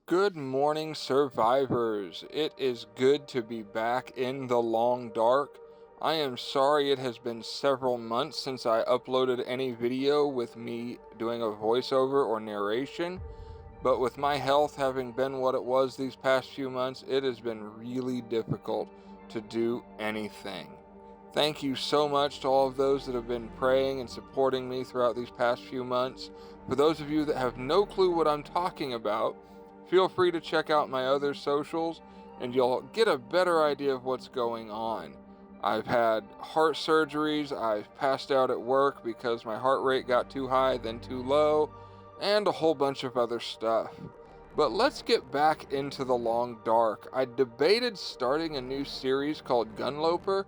Good morning, survivors. It is good to be back in the long dark. I am sorry it has been several months since I uploaded any video with me doing a voiceover or narration, but with my health having been what it was these past few months, it has been really difficult to do anything. Thank you so much to all of those that have been praying and supporting me throughout these past few months. For those of you that have no clue what I'm talking about, feel free to check out my other socials and you'll get a better idea of what's going on. I've had heart surgeries, I've passed out at work because my heart rate got too high then too low, and a whole bunch of other stuff. But let's get back into the long dark. I debated starting a new series called Gunloper,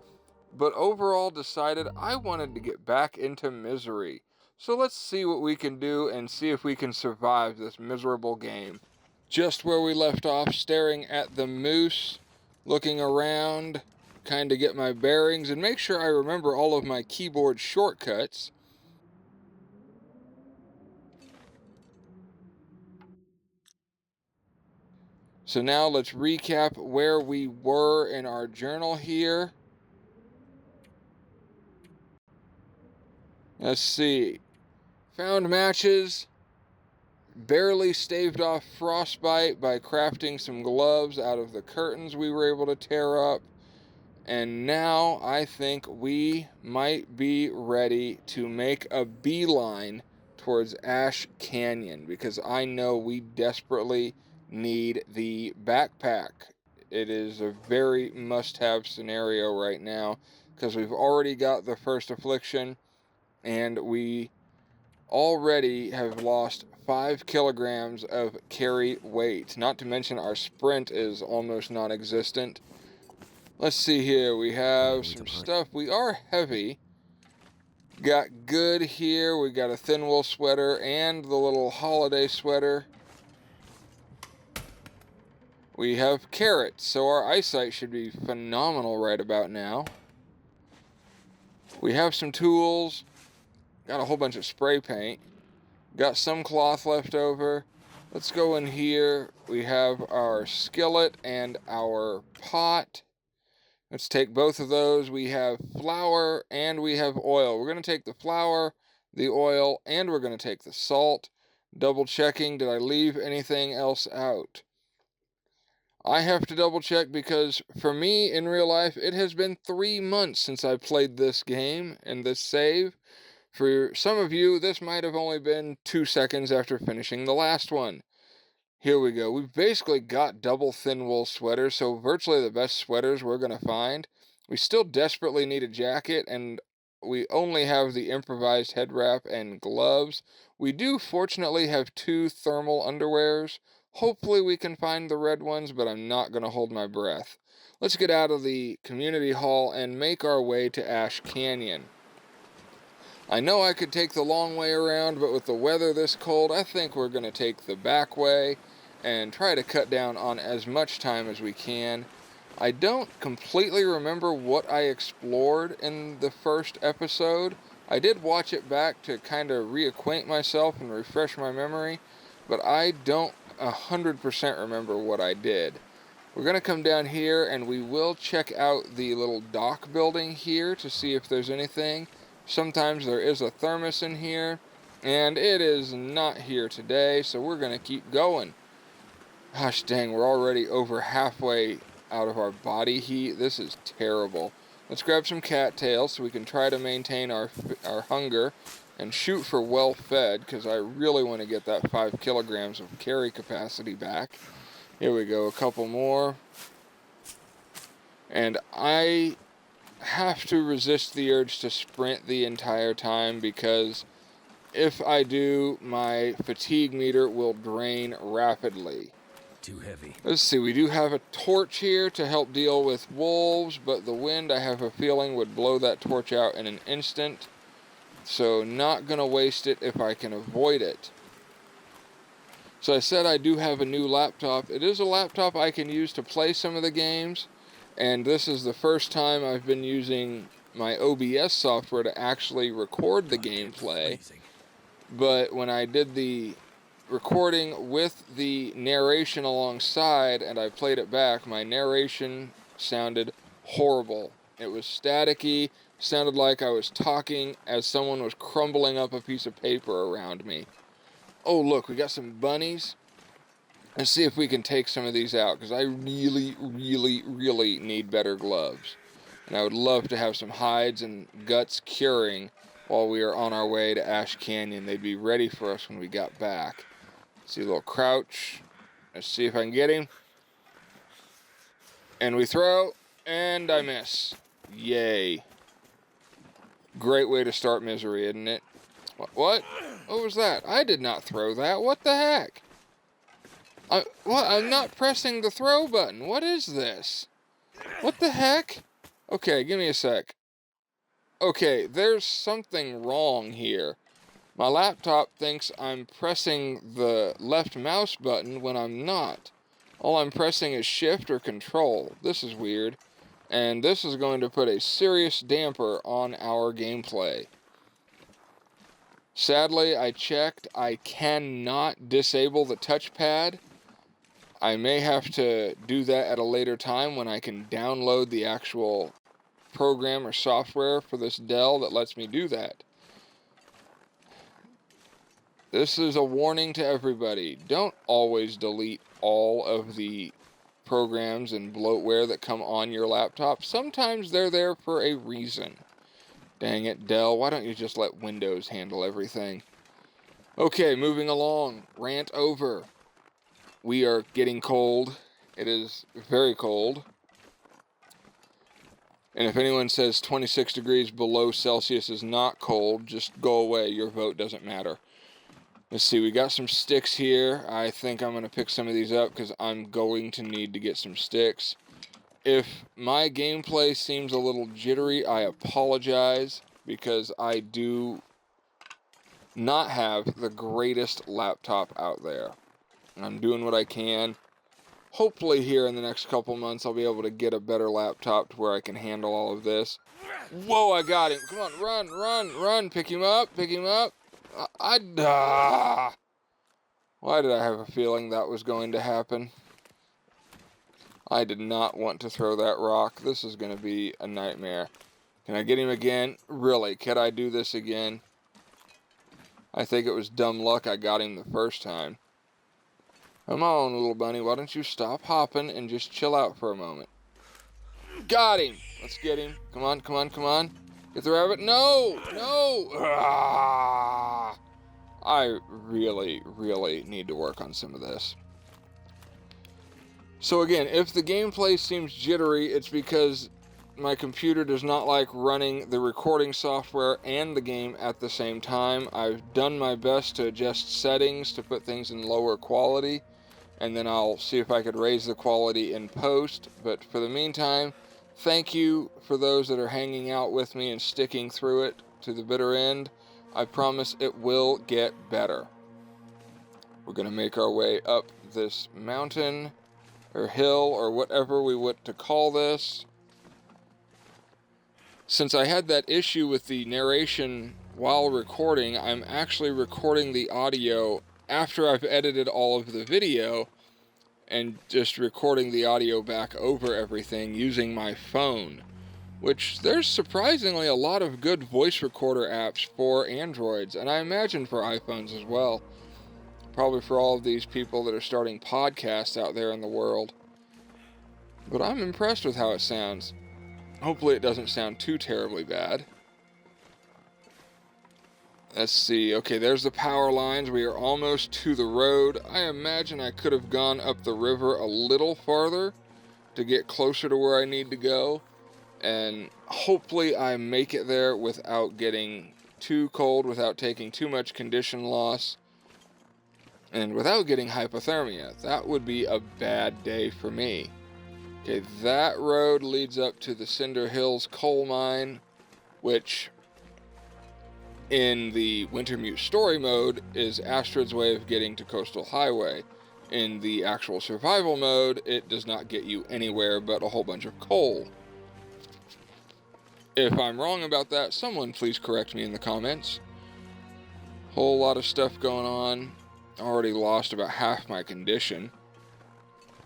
but overall decided I wanted to get back into misery. So let's see what we can do and see if we can survive this miserable game. Just where we left off, staring at the moose, looking around, kind of get my bearings and make sure I remember all of my keyboard shortcuts. So now let's recap where we were in our journal here. Let's see. Found matches. Barely staved off frostbite by crafting some gloves out of the curtains we were able to tear up. And now I think we might be ready to make a beeline towards Ash Canyon because I know we desperately need the backpack. It is a very must-have scenario right now because we've already got the first affliction and we already have lost 5 kilograms of carry weight. Not to mention our sprint is almost non-existent. Let's see here. We have some stuff. We are heavy. Got good here. We got a thin wool sweater and the little holiday sweater. We have carrots, so our eyesight should be phenomenal right about now. We have some tools. Got a whole bunch of spray paint. Got some cloth left over. Let's go in here. We have our skillet and our pot. Let's take both of those. We have flour and we have oil. We're going to take the flour, the oil, and we're going to take the salt. Double checking, did I leave anything else out? I have to double check because for me in real life, it has been 3 months since I played this game and this save. For some of you, this might have only been 2 seconds after finishing the last one. Here we go. We've basically got double thin wool sweaters, so virtually the best sweaters we're going to find. We still desperately need a jacket, and we only have the improvised head wrap and gloves. We do fortunately have 2 thermal underwears. Hopefully we can find the red ones, but I'm not going to hold my breath. Let's get out of the community hall and make our way to Ash Canyon. I know I could take the long way around, but with the weather this cold, I think we're going to take the back way and try to cut down on as much time as we can. I don't completely remember what I explored in the first episode. I did watch it back to kind of reacquaint myself and refresh my memory, but I don't 100% remember what I did. We're going to come down here and we will check out the little dock building here to see if there's anything. Sometimes there is a thermos in here, and it is not here today, so we're going to keep going. Gosh dang, we're already over halfway out of our body heat. This is terrible. Let's grab some cattails so we can try to maintain our hunger and shoot for well-fed, because I really want to get that 5 kilograms of carry capacity back. Here we go, a couple more. And I have to resist the urge to sprint the entire time because if I do, my fatigue meter will drain rapidly. Too heavy. Let's see, we do have a torch here to help deal with wolves, but the wind, I have a feeling, would blow that torch out in an instant. So not going to waste it if I can avoid it. So I said I do have a new laptop. It is a laptop I can use to play some of the games. And this is the first time I've been using my OBS software to actually record the gameplay. But when I did the recording with the narration alongside, and I played it back, my narration sounded horrible. It was staticky, sounded like I was talking as someone was crumbling up a piece of paper around me. Oh, look, we got some bunnies. Let's see if we can take some of these out, because I really, really, really need better gloves. And I would love to have some hides and guts curing while we are on our way to Ash Canyon. They'd be ready for us when we got back. See a little crouch. Let's see if I can get him. And we throw, and I miss. Yay. Great way to start misery, isn't it? What? What was that? I did not throw that. What the heck? What? I'm not pressing the throw button. What is this? What the heck? Okay, give me a sec. Okay, there's something wrong here. My laptop thinks I'm pressing the left mouse button when I'm not. All I'm pressing is shift or control. This is weird. And this is going to put a serious damper on our gameplay. Sadly, I checked. I cannot disable the touchpad. I may have to do that at a later time when I can download the actual program or software for this Dell that lets me do that. This is a warning to everybody. Don't always delete all of the programs and bloatware that come on your laptop. Sometimes they're there for a reason. Dang it, Dell, why don't you just let Windows handle everything? Okay, moving along. Rant over. We are getting cold. It is very cold. And if anyone says 26 degrees below Celsius is not cold, just go away. Your vote doesn't matter. Let's see, we got some sticks here. I think I'm going to pick some of these up because I'm going to need to get some sticks. If my gameplay seems a little jittery, I apologize because I do not have the greatest laptop out there. I'm doing what I can. Hopefully here in the next couple months I'll be able to get a better laptop to where I can handle all of this. Whoa, I got him. Come on, run, run, run. Pick him up, pick him up. Why did I have a feeling that was going to happen? I did not want to throw that rock. This is going to be a nightmare. Can I get him again? Really, could I do this again? I think it was dumb luck I got him the first time. Come on, little bunny, why don't you stop hopping and just chill out for a moment? Got him! Let's get him. Come on, come on, come on. Get the rabbit. No! No! I really, really need to work on some of this. So again, if the gameplay seems jittery, it's because my computer does not like running the recording software and the game at the same time. I've done my best to adjust settings to put things in lower quality, and then I'll see if I could raise the quality in post. But for the meantime, thank you for those that are hanging out with me and sticking through it to the bitter end. I promise it will get better. We're going to make our way up this mountain or hill or whatever we want to call this. Since I had that issue with the narration while recording, I'm actually recording the audio after I've edited all of the video and just recording the audio back over everything using my phone, which there's surprisingly a lot of good voice recorder apps for Androids, and I imagine for iPhones as well. Probably for all of these people that are starting podcasts out there in the world. But I'm impressed with how it sounds. Hopefully it doesn't sound too terribly bad. Let's see. Okay, there's the power lines. We are almost to the road. I imagine I could have gone up the river a little farther to get closer to where I need to go. And hopefully I make it there without getting too cold, without taking too much condition loss, and without getting hypothermia. That would be a bad day for me. Okay, that road leads up to the Cinder Hills coal mine, which in the Wintermute story mode is Astrid's way of getting to Coastal Highway. In the actual survival mode, it does not get you anywhere but a whole bunch of coal. If I'm wrong about that, someone please correct me in the comments. Whole lot of stuff going on. already lost about half my condition.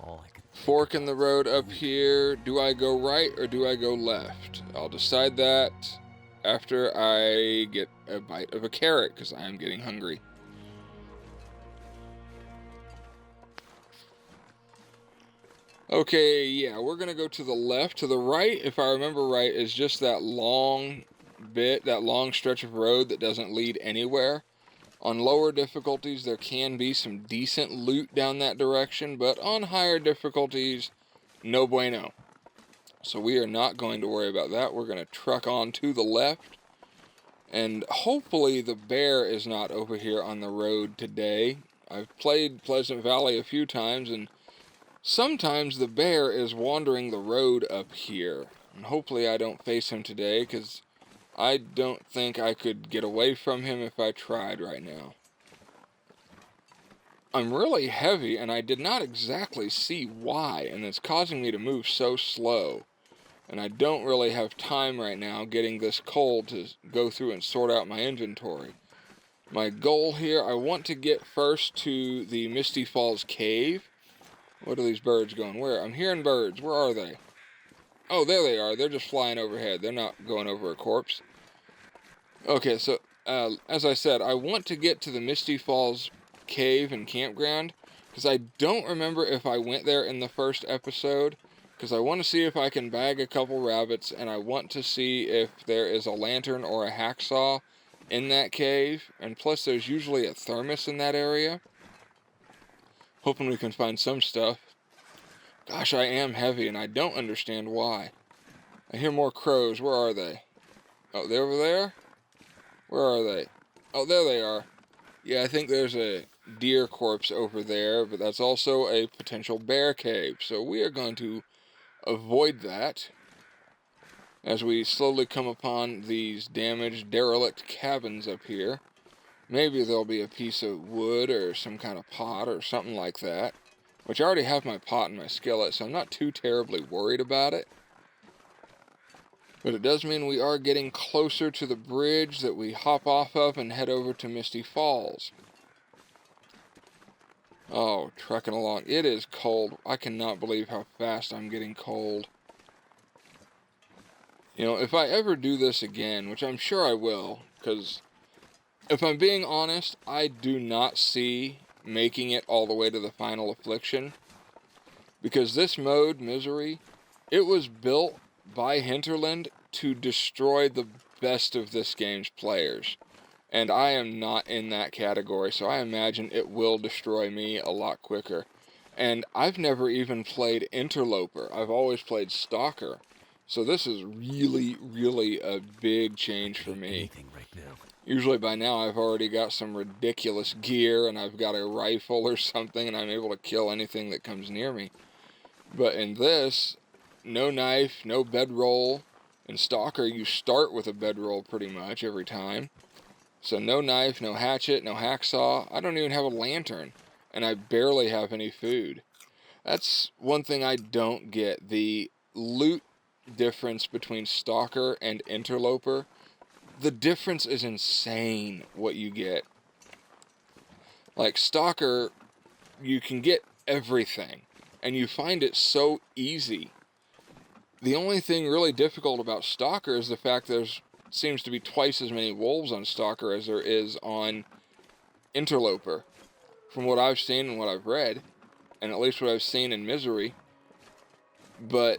All I could Fork in the road up here. Do I go right or do I go left? I'll decide that after I get a bite of a carrot, because I am getting hungry. Okay, yeah, we're going to go to the left. To the right, if I remember right, is just that long bit, that long stretch of road that doesn't lead anywhere. On lower difficulties, there can be some decent loot down that direction, but on higher difficulties, no bueno. So we are not going to worry about that. We're going to truck on to the left. And hopefully the bear is not over here on the road today. I've played Pleasant Valley a few times, and sometimes the bear is wandering the road up here. And hopefully I don't face him today, because I don't think I could get away from him if I tried right now. I'm really heavy, and I did not exactly see why, and it's causing me to move so slow. And I don't really have time right now getting this cold to go through and sort out my inventory. My goal here, I want to get first to the Misty Falls cave. What are these birds going? Where? I'm hearing birds. Where are they? Oh, there they are. They're just flying overhead. They're not going over a corpse. Okay, so as I said, I want to get to the Misty Falls cave and campground, because I don't remember if I went there in the first episode, because I want to see if I can bag a couple rabbits, and I want to see if there is a lantern or a hacksaw in that cave, and plus there's usually a thermos in that area. Hoping we can find some stuff. Gosh, I am heavy, and I don't understand why. I hear more crows. Where are they? Oh, they're over there? Where are they? Oh, there they are. Yeah, I think there's a deer corpse over there, but that's also a potential bear cave, so we are going to avoid that as we slowly come upon these damaged derelict cabins up here. Maybe there'll be a piece of wood or some kind of pot or something like that, which I already have my pot and my skillet, so I'm not too terribly worried about it. But it does mean we are getting closer to the bridge that we hop off of and head over to Misty Falls. Oh, trekking along. It is cold. I cannot believe how fast I'm getting cold. You know, if I ever do this again, which I'm sure I will, because if I'm being honest, I do not see making it all the way to the final affliction. Because this mode, Misery, it was built by Hinterland to destroy the best of this game's players. And I am not in that category, so I imagine it will destroy me a lot quicker. And I've never even played Interloper. I've always played Stalker. So this is really, really a big change for me. Usually by now I've already got some ridiculous gear, and I've got a rifle or something, and I'm able to kill anything that comes near me. But in this, no knife, no bedroll. In Stalker, you start with a bedroll pretty much every time. So no knife, no hatchet, no hacksaw. I don't even have a lantern, and I barely have any food. That's one thing I don't get. The loot difference between Stalker and Interloper. The difference is insane what you get. Like Stalker, you can get everything, and you find it so easy. The only thing really difficult about Stalker is the fact there seems to be twice as many wolves on Stalker as there is on Interloper. From what I've seen and what I've read, and at least what I've seen in Misery. But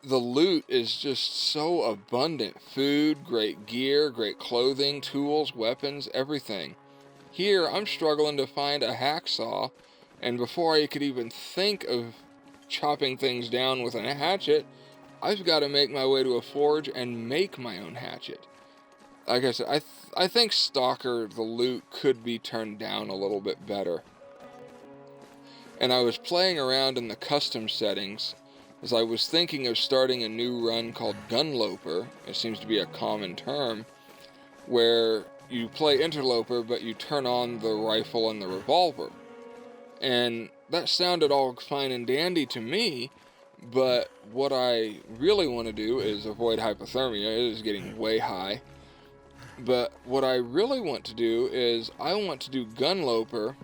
the loot is just so abundant. Food, great gear, great clothing, tools, weapons, everything. Here, I'm struggling to find a hacksaw, and before I could even think of chopping things down with a hatchet, I've got to make my way to a forge and make my own hatchet. Like I said, I think Stalker, the loot, could be turned down a little bit better. And I was playing around in the custom settings as I was thinking of starting a new run called Gunloper. It seems to be a common term, where you play Interloper, but you turn on the rifle and the revolver. And that sounded all fine and dandy to me, but what I really want to do is avoid hypothermia. It is getting way high. But what I really want to do is I want to do Gunloper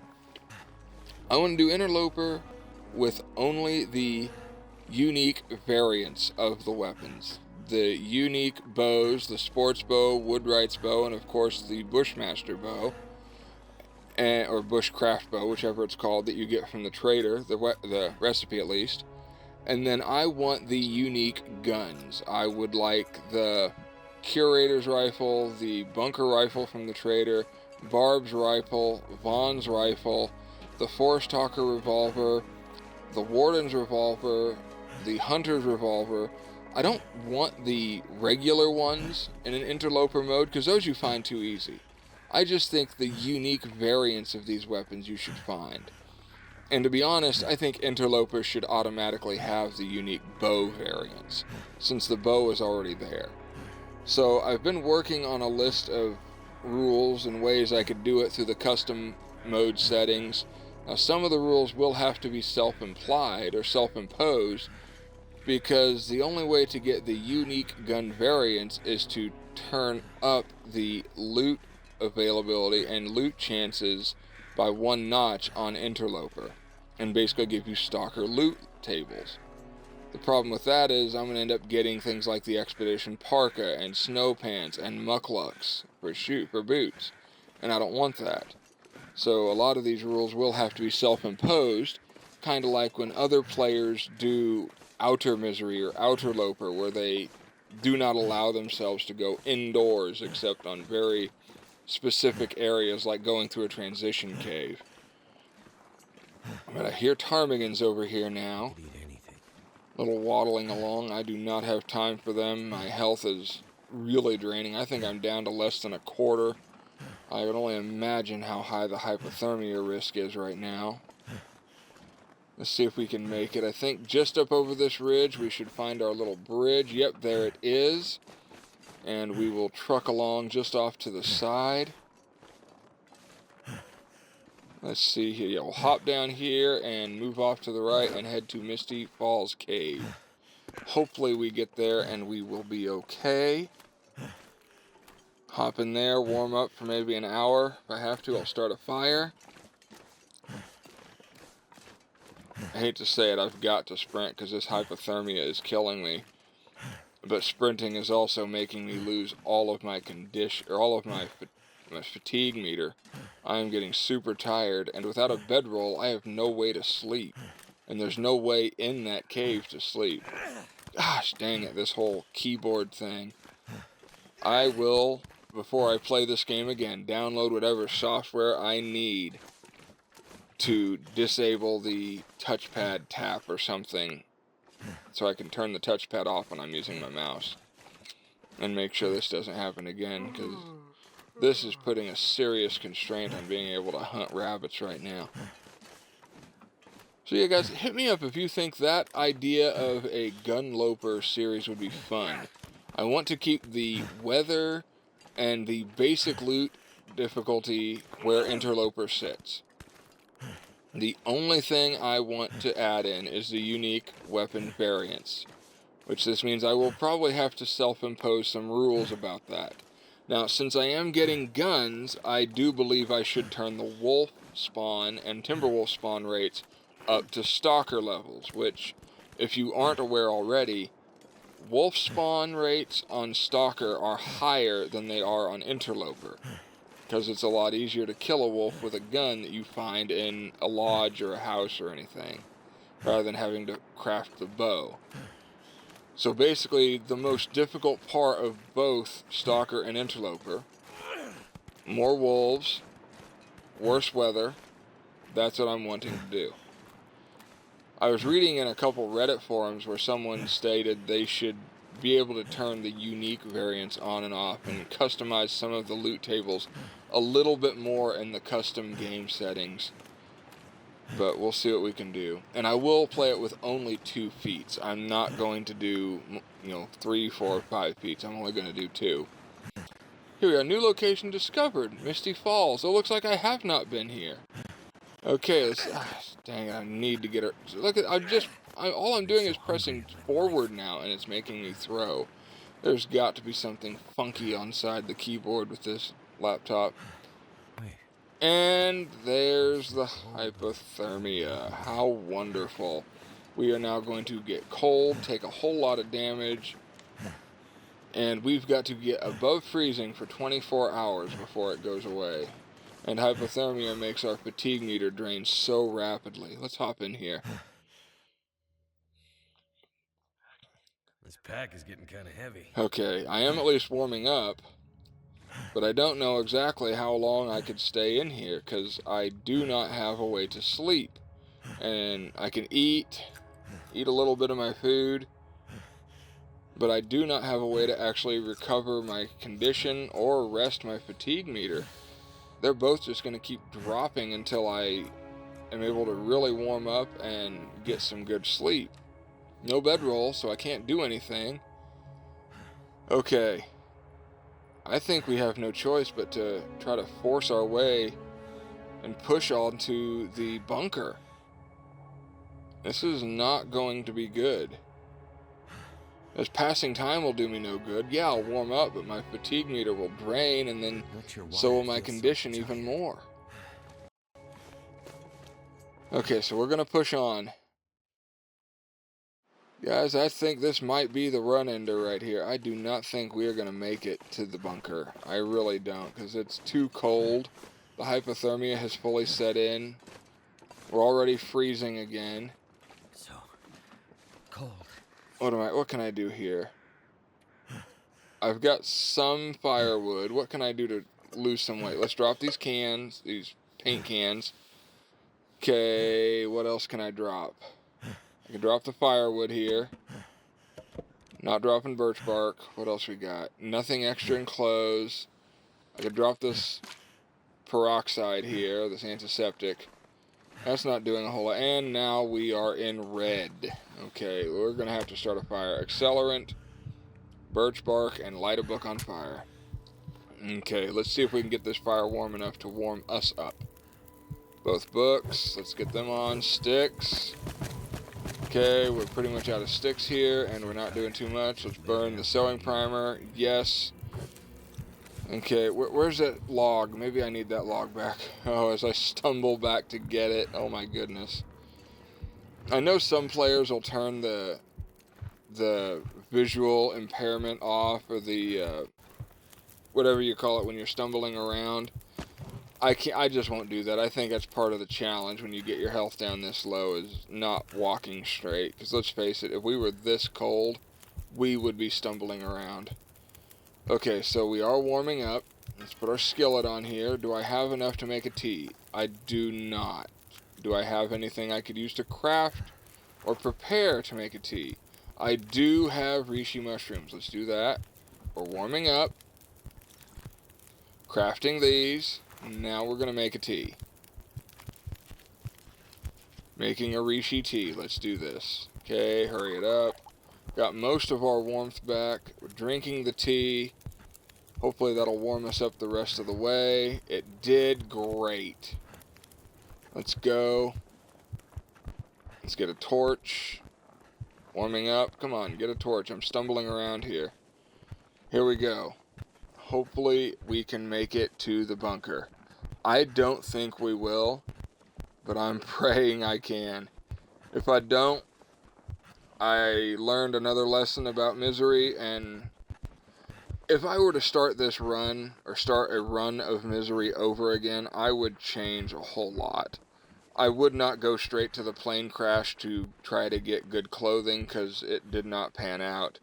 I want to do interloper with only the unique variants of the weapons. The unique bows, the sports bow, woodwright's bow, and of course the bushmaster bow, or bushcraft bow, whichever it's called, that you get from the trader, the recipe at least. And then I want the unique guns. I would like the curator's rifle, the bunker rifle from the trader, Barb's rifle, Vaughn's rifle, the forest talker revolver, the warden's revolver, the hunter's revolver. I don't want the regular ones in an interloper mode, because those you find too easy. I just think the unique variants of these weapons you should find. And to be honest, I think interlopers should automatically have the unique bow variants, since the bow is already there. So I've been working on a list of rules and ways I could do it through the custom mode settings. Now, some of the rules will have to be self-implied or self-imposed, because the only way to get the unique gun variants is to turn up the loot availability and loot chances by 1 notch on interloper, and basically give you stalker loot tables. The problem with that is I'm going to end up getting things like the expedition parka and snow pants and mucklucks for boots, and I don't want that. So a lot of these rules will have to be self-imposed, kind of like when other players do outer misery or outer loper, where they do not allow themselves to go indoors except on very specific areas, like going through a transition cave. But I hear ptarmigans over here now, little waddling along. I do not have time for them. My health is really draining. I think I'm down to less than a quarter. I can only imagine how high the hypothermia risk is right now. Let's see if we can make it. I think just up over this ridge we should find our little bridge. Yep, there it is. And we will truck along just off to the side. Let's see here. Yeah, we'll hop down here and move off to the right and head to Misty Falls Cave. Hopefully we get there and we will be okay. Hop in there, warm up for maybe an hour. If I have to, I'll start a fire. I hate to say it, I've got to sprint because this hypothermia is killing me. But sprinting is also making me lose all of my condition, or all of my fatigue meter. I am getting super tired, and without a bedroll, I have no way to sleep. And there's no way in that cave to sleep. Gosh dang it, this whole keyboard thing. I will, before I play this game again, download whatever software I need to disable the touchpad tap or something, so I can turn the touchpad off when I'm using my mouse. And make sure this doesn't happen again, because this is putting a serious constraint on being able to hunt rabbits right now. So yeah, guys, hit me up if you think that idea of a gunloper series would be fun. I want to keep the weather and the basic loot difficulty where interloper sits. The only thing I want to add in is the unique weapon variants, which this means I will probably have to self-impose some rules about that. Now, since I am getting guns, I do believe I should turn the wolf spawn and timberwolf spawn rates up to stalker levels, which, if you aren't aware already, wolf spawn rates on stalker are higher than they are on interloper, because it's a lot easier to kill a wolf with a gun that you find in a lodge or a house or anything, rather than having to craft the bow. So basically, the most difficult part of both stalker and interloper: more wolves, worse weather. That's what I'm wanting to do. I was reading in a couple Reddit forums where someone stated they should be able to turn the unique variants on and off and customize some of the loot tables a little bit more in the custom game settings. But we'll see what we can do. And I will play it with only 2 feats. I'm not going to do, 3, 4, 5 feats. I'm only going to do 2. Here we go. New location discovered. Misty Falls. It looks like I have not been here. Okay, let's... dang it, I need to get her... Look at... all I'm doing is pressing forward now, and it's making me throw. There's got to be something funky on the keyboard with this laptop. Wait, And there's the hypothermia. How wonderful. We are now going to get cold, take a whole lot of damage, and we've got to get above freezing for 24 hours before it goes away. And hypothermia makes our fatigue meter drain so rapidly. Let's hop in here. This pack is getting kind of heavy. Okay, I am at least warming up, but I don't know exactly how long I could stay in here, because I do not have a way to sleep. And I can eat a little bit of my food, but I do not have a way to actually recover my condition or rest my fatigue meter. They're both just going to keep dropping until I am able to really warm up and get some good sleep. No bedroll, so I can't do anything. Okay. I think we have no choice but to try to force our way and push onto the bunker. This is not going to be good. As passing time will do me no good. Yeah, I'll warm up, but my fatigue meter will drain, and then so will my condition even more. Okay, so we're going to push on. Guys, I think this might be the run-ender right here. I do not think we are going to make it to the bunker. I really don't, because it's too cold. The hypothermia has fully set in. We're already freezing again. So cold. What can I do here? I've got some firewood. What can I do to lose some weight? Let's drop these cans, these paint cans. Okay, what else can I drop? I can drop the firewood here. Not dropping birch bark. What else we got? Nothing extra in clothes. I could drop this peroxide here, this antiseptic. That's not doing a whole lot. And now we are in red. Okay, we're going to have to start a fire. Accelerant, birch bark, and light a book on fire. Okay, let's see if we can get this fire warm enough to warm us up. Both books. Let's get them on. Sticks. Okay, we're pretty much out of sticks here, and we're not doing too much. Let's burn the sewing primer. Yes. Okay, where's that log? Maybe I need that log back. Oh, as I stumble back to get it. Oh my goodness. I know some players will turn the visual impairment off, or the whatever you call it when you're stumbling around. I just won't do that. I think that's part of the challenge when you get your health down this low, is not walking straight. Because let's face it, if we were this cold, we would be stumbling around. Okay, so we are warming up. Let's put our skillet on here. Do I have enough to make a tea? I do not. Do I have anything I could use to craft or prepare to make a tea? I do have reishi mushrooms. Let's do that. We're warming up. Crafting these. Now we're going to make a tea. Making a reishi tea. Let's do this. Okay, hurry it up. Got most of our warmth back. We're drinking the tea. Hopefully that'll warm us up the rest of the way. It did great. Let's go. Let's get a torch. Warming up. Come on, get a torch. I'm stumbling around here. Here we go. Hopefully we can make it to the bunker. I don't think we will, but I'm praying I can. If I don't, I learned another lesson about misery, and if I were to start this run, or start a run of misery over again, I would change a whole lot. I would not go straight to the plane crash to try to get good clothing, because it did not pan out.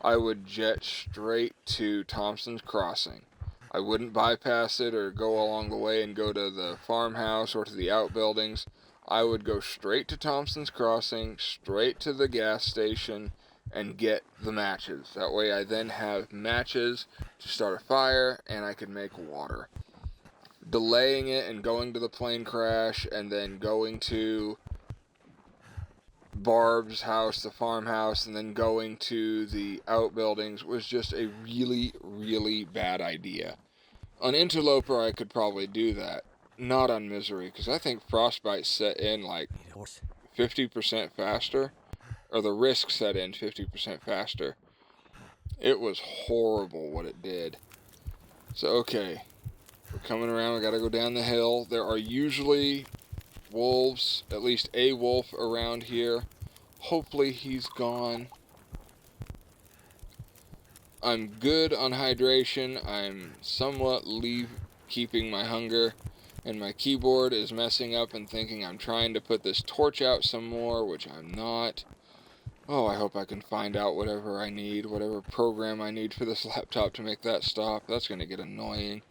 I would jet straight to Thomson's Crossing. I wouldn't bypass it or go along the way and go to the farmhouse or to the outbuildings. I would go straight to Thomson's Crossing, straight to the gas station, and get the matches. That way I then have matches to start a fire, and I could make water. Delaying it and going to the plane crash and then going to Barb's house, the farmhouse, and then going to the outbuildings was just a really, really bad idea. On Interloper, I could probably do that. Not on Misery, because I think Frostbite set in like 50% faster, or the risk set in 50% faster. It was horrible what it did. So, okay. We're coming around. We got to go down the hill. There are usually wolves, at least a wolf around here. Hopefully he's gone. I'm good on hydration. I'm somewhat keeping my hunger. And my keyboard is messing up and thinking I'm trying to put this torch out some more, which I'm not. Oh, I hope I can find out whatever I need, whatever program I need for this laptop to make that stop. That's going to get annoying.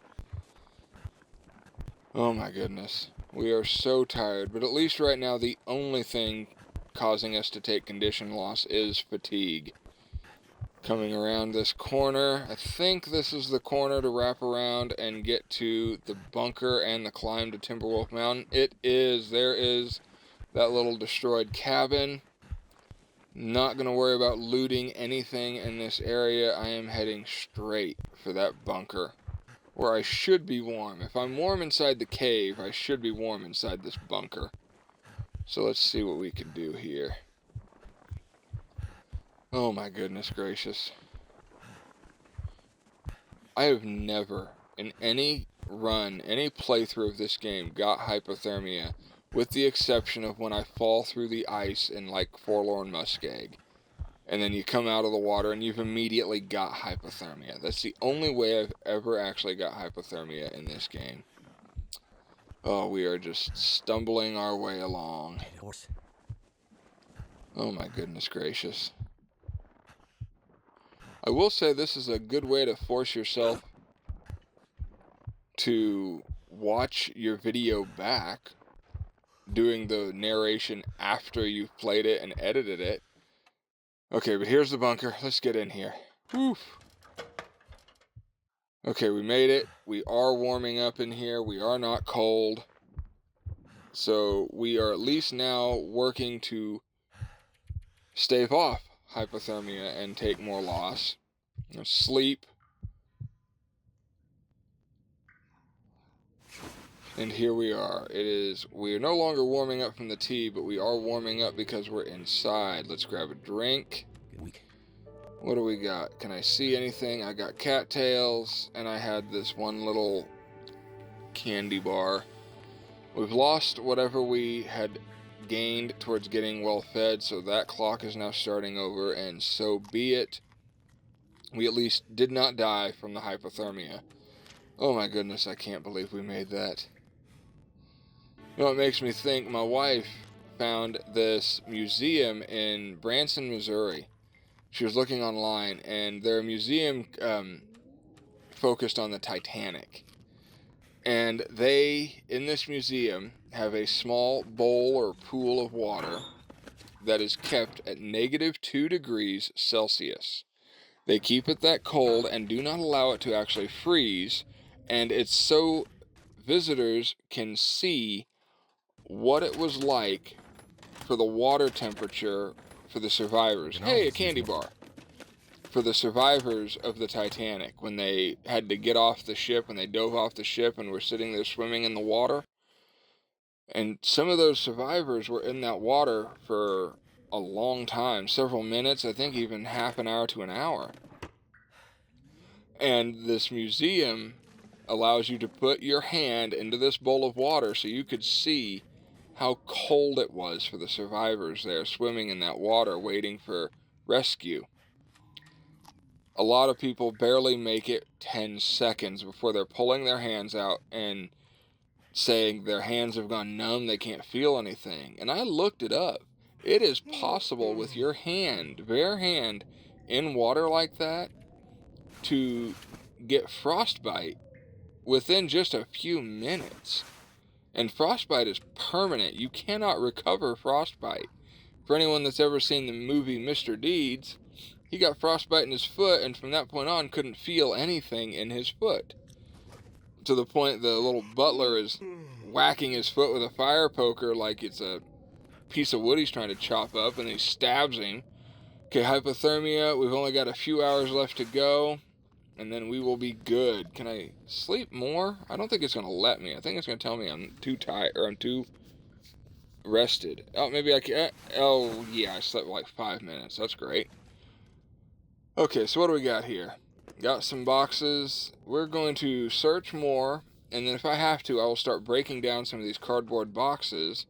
Oh my goodness. We are so tired, but at least right now the only thing causing us to take condition loss is fatigue. Coming around this corner, I think this is the corner to wrap around and get to the bunker and the climb to Timberwolf Mountain. It is. There is that little destroyed cabin. Not going to worry about looting anything in this area. I am heading straight for that bunker, where I should be warm. If I'm warm inside the cave, I should be warm inside this bunker. So let's see what we can do here. Oh my goodness gracious. I have never, in any run, any playthrough of this game, got hypothermia, with the exception of when I fall through the ice in, like, Forlorn Muskeg. And then you come out of the water and you've immediately got hypothermia. That's the only way I've ever actually got hypothermia in this game. Oh, we are just stumbling our way along. Oh my goodness gracious. I will say this is a good way to force yourself to watch your video back, doing the narration after you've played it and edited it. Okay, but here's the bunker. Let's get in here. Oof. Okay, we made it. We are warming up in here. We are not cold. So we are at least now working to stave off hypothermia and take more loss. Sleep. And here we are. We are no longer warming up from the tea, but we are warming up because we're inside. Let's grab a drink. What do we got? Can I see anything? I got cattails, and I had this one little candy bar. We've lost whatever we had gained towards getting well fed, so that clock is now starting over, and so be it. We at least did not die from the hypothermia. Oh my goodness, I can't believe we made that. You know, it makes me think, my wife found this museum in Branson, Missouri. She was looking online, and their museum focused on the Titanic. And they, in this museum, have a small bowl or pool of water that is kept at -2 degrees Celsius. They keep it that cold and do not allow it to actually freeze, and it's so visitors can see what it was like for the water temperature for the survivors. Hey, a candy bar. For the survivors of the Titanic, when they had to get off the ship, when they dove off the ship and were sitting there swimming in the water. And some of those survivors were in that water for a long time, several minutes, I think even half an hour to an hour. And this museum allows you to put your hand into this bowl of water so you could see how cold it was for the survivors there swimming in that water waiting for rescue. A lot of people barely make it 10 seconds before they're pulling their hands out and saying their hands have gone numb, they can't feel anything. And I looked it up. It is possible with your hand, bare hand, in water like that to get frostbite within just a few minutes. And frostbite is permanent. You cannot recover frostbite. For anyone that's ever seen the movie Mr. Deeds, he got frostbite in his foot, and from that point on couldn't feel anything in his foot. To the point the little butler is whacking his foot with a fire poker like it's a piece of wood he's trying to chop up, and he stabs him. Okay, hypothermia, we've only got a few hours left to go, and then we will be good. Can I sleep more? I don't think it's going to let me. I think it's going to tell me I'm too tired, or I'm too rested. Oh, maybe I can. Oh, yeah, I slept like 5 minutes. That's great. Okay, so what do we got here? Got some boxes. We're going to search more and then if I have to, I will start breaking down some of these cardboard boxes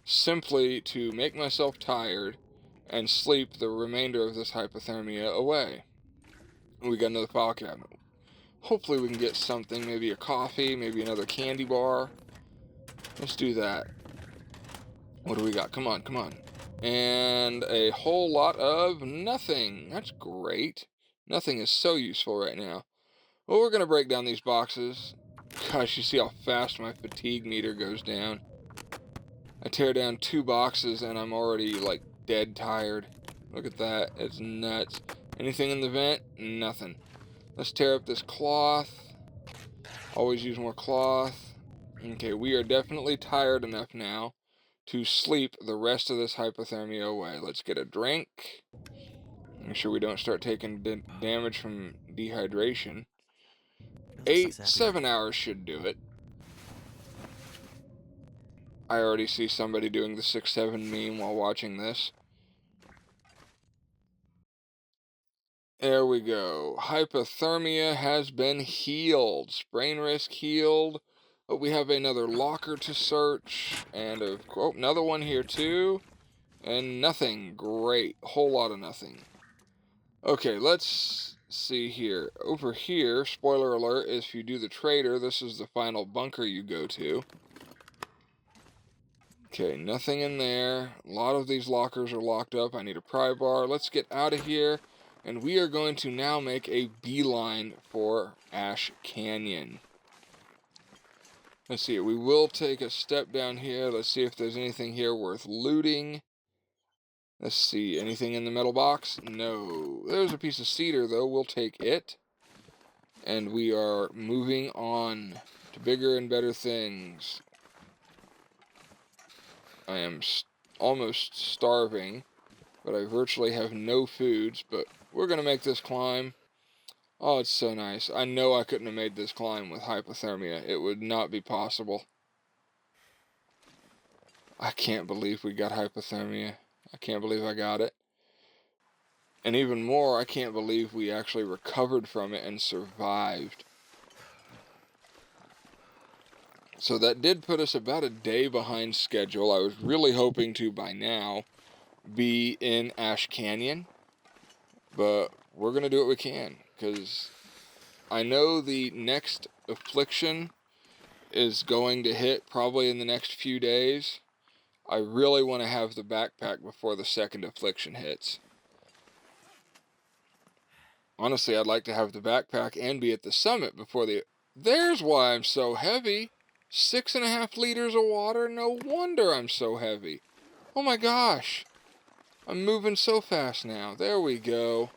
simply to make myself tired and sleep the remainder of this hypothermia away. We got another file cabinet. Hopefully we can get something, maybe a coffee, maybe another candy bar. Let's do that. What do we got? Come on, come on. And a whole lot of nothing. That's great. Nothing is so useful right now. Well, we're going to break down these boxes. Gosh, you see how fast my fatigue meter goes down. I tear down 2 boxes and I'm already, like, dead tired. Look at that. It's nuts. Anything in the vent? Nothing. Let's tear up this cloth. Always use more cloth. Okay, we are definitely tired enough now to sleep the rest of this hypothermia away. Let's get a drink. Make sure we don't start taking damage from dehydration. This looks 7 hours should do it. I already see somebody doing the 6-7 meme while watching this. There we go. Hypothermia has been healed. Sprain risk healed. But we have another locker to search. And another one here too. And nothing. Great. Whole lot of nothing. Okay, let's see here. Over here, spoiler alert, if you do the trader, this is the final bunker you go to. Okay, nothing in there. A lot of these lockers are locked up. I need a pry bar. Let's get out of here. And we are going to now make a beeline for Ash Canyon. Let's see. We will take a step down here. Let's see if there's anything here worth looting. Let's see. Anything in the metal box? No. There's a piece of cedar, though. We'll take it. And we are moving on to bigger and better things. I am almost starving, but I virtually have no foods, but we're going to make this climb. Oh, it's so nice. I know I couldn't have made this climb with hypothermia. It would not be possible. I can't believe we got hypothermia. I can't believe I got it. And even more, I can't believe we actually recovered from it and survived. So that did put us about a day behind schedule. I was really hoping to, by now, be in Ash Canyon. But we're going to do what we can, because I know the next affliction is going to hit probably in the next few days. I really want to have the backpack before the second affliction hits. Honestly, I'd like to have the backpack and be at the summit before the... There's why I'm so heavy. 6.5 liters of water. No wonder I'm so heavy. Oh my gosh. I'm moving so fast now. There we go.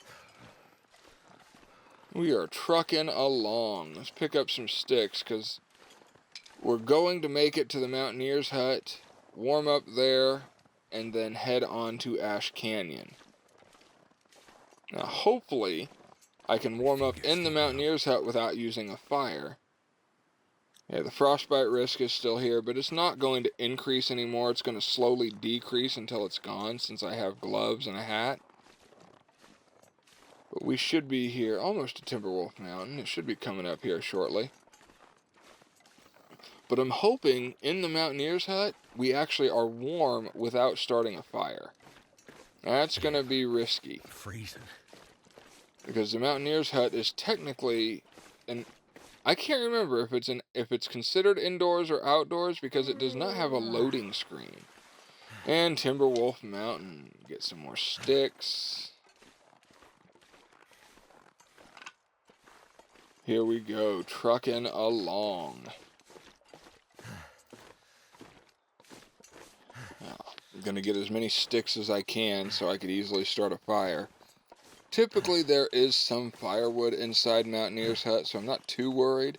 We are trucking along. Let's pick up some sticks, because we're going to make it to the Mountaineer's hut, warm up there, and then head on to Ash Canyon. Now, hopefully, I can warm up in the Mountaineer's hut without using a fire. Yeah, the frostbite risk is still here, but it's not going to increase anymore. It's going to slowly decrease until it's gone, since I have gloves and a hat. But we should be here, almost to Timberwolf Mountain. It should be coming up here shortly. But I'm hoping in the Mountaineer's hut, we actually are warm without starting a fire. That's going to be risky. Freezing. Because the Mountaineer's hut is technically I can't remember if it's considered indoors or outdoors, because it does not have a loading screen. And Timberwolf Mountain. Get some more sticks. Here we go, trucking along. Now, I'm going to get as many sticks as I can so I could easily start a fire. Typically there is some firewood inside Mountaineer's hut, so I'm not too worried,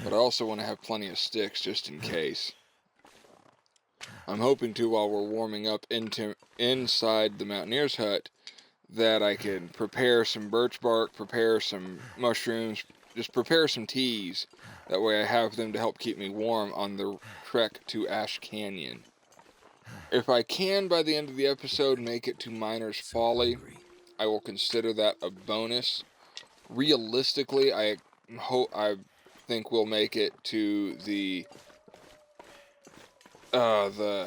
but I also want to have plenty of sticks just in case. I'm hoping to, while we're warming up inside the Mountaineer's hut, that I can prepare some birch bark, prepare some mushrooms, just prepare some teas. That way I have them to help keep me warm on the trek to Ash Canyon. If I can, by the end of the episode, make it to Miner's Folly, I will consider that a bonus. Realistically, I think we'll make it to the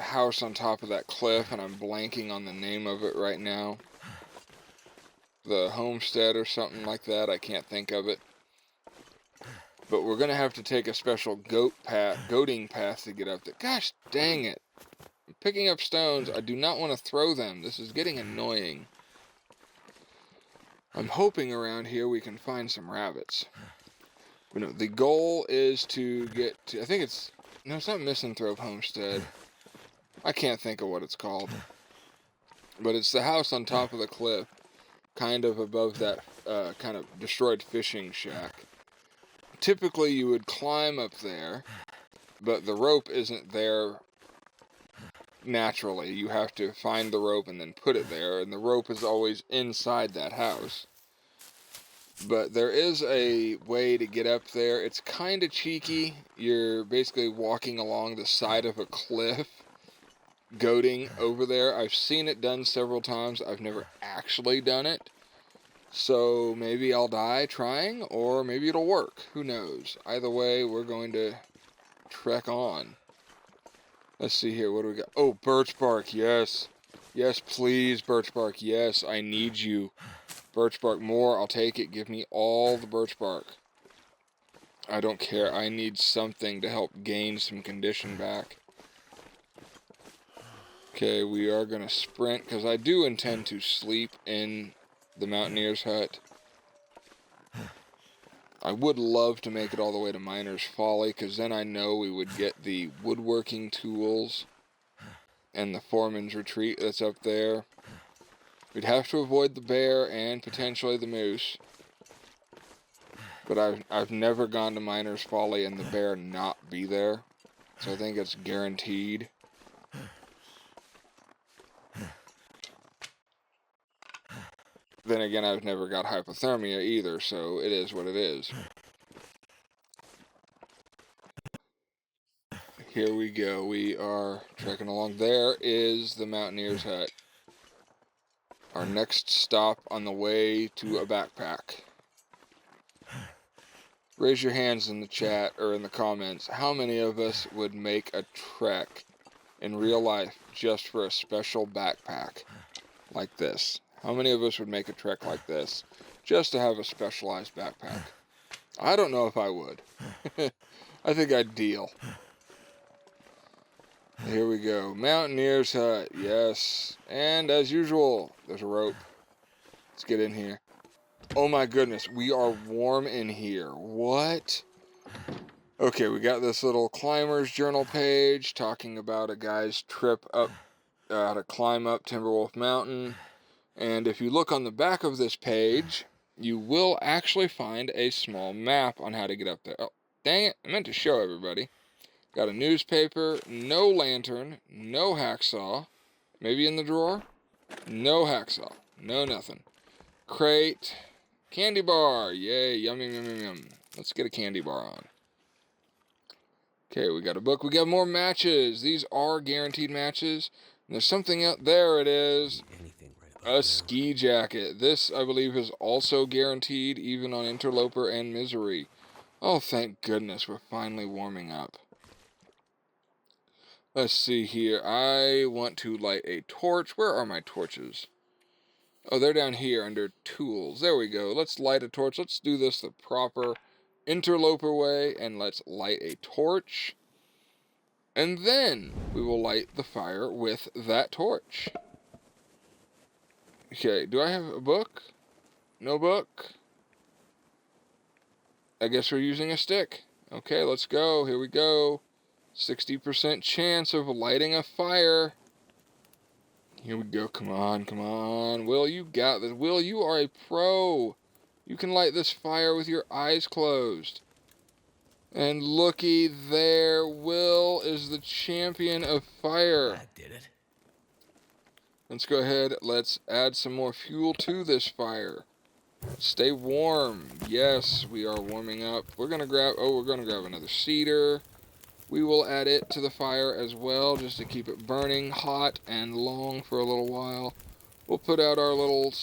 house on top of that cliff, and I'm blanking on the name of it right now. The Homestead or something like that. I can't think of it. But we're going to have to take a special goating path to get up there. Gosh dang it. I'm picking up stones. I do not want to throw them. This is getting annoying. I'm hoping around here we can find some rabbits. You know, the goal is to get to, I think it's, no, it's not Misanthrope Homestead. I can't think of what it's called. But it's the house on top of the cliff, kind of above that kind of destroyed fishing shack. Typically you would climb up there, but the rope isn't there naturally. You have to find the rope and then put it there, and the rope is always inside that house. But there is a way to get up there. It's kind of cheeky. You're basically walking along the side of a cliff, goating over there. I've seen it done several times. I've never actually done it. So maybe I'll die trying, or maybe it'll work. Who knows? Either way, we're going to trek on. Let's see here. What do we got? Oh, birch bark. Yes. Yes, please, birch bark. Yes, I need you. Birch bark, more, I'll take it. Give me all the birch bark. I don't care. I need something to help gain some condition back. Okay, we are going to sprint, because I do intend to sleep in the Mountaineer's hut. I would love to make it all the way to Miner's Folly, because then I know we would get the woodworking tools and the foreman's retreat that's up there. We'd have to avoid the bear and potentially the moose. But I've never gone to Miner's Folly and the bear not be there. So I think it's guaranteed. Then again, I've never got hypothermia either, so it is what it is. Here we go. We are trekking along. There is the Mountaineer's hut. Our next stop on the way to a backpack. Raise your hands in the chat or in the comments. How many of us would make a trek in real life just for a special backpack like this? How many of us would make a trek like this just to have a specialized backpack? I don't know if I would. I think I'd deal. Here we go. Mountaineer's hut. Yes. And as usual, there's a rope. Let's get in here. Oh my goodness. We are warm in here. What? Okay, we got this little climber's journal page talking about a guy's trip up, to climb up Timberwolf Mountain. And if you look on the back of this page, you will actually find a small map on how to get up there. Oh, dang it. I meant to show everybody. Got a newspaper, no lantern, no hacksaw. Maybe in the drawer? No hacksaw. No nothing. Crate. Candy bar. Yay. Yum, yum, yum, yum, yum. Let's get a candy bar on. Okay, we got a book. We got more matches. These are guaranteed matches. And there's something out there. It is a ski jacket. This, I believe, is also guaranteed, even on Interloper and Misery. Oh, thank goodness. We're finally warming up. Let's see here. I want to light a torch. Where are my torches? Oh, they're down here under tools. There we go. Let's light a torch. Let's do this the proper interloper way, and let's light a torch. And then we will light the fire with that torch. Okay, do I have a book? No book? I guess we're using a stick. Okay, let's go. Here we go. 60% chance of lighting a fire. Here we go. Come on, come on. Will, you got this. Will, you are a pro. You can light this fire with your eyes closed. And looky there. Will is the champion of fire. That did it. Let's go ahead. Let's add some more fuel to this fire. Stay warm. Yes, we are warming up. We're going to grab another cedar. We will add it to the fire as well, just to keep it burning hot and long for a little while. We'll put out our little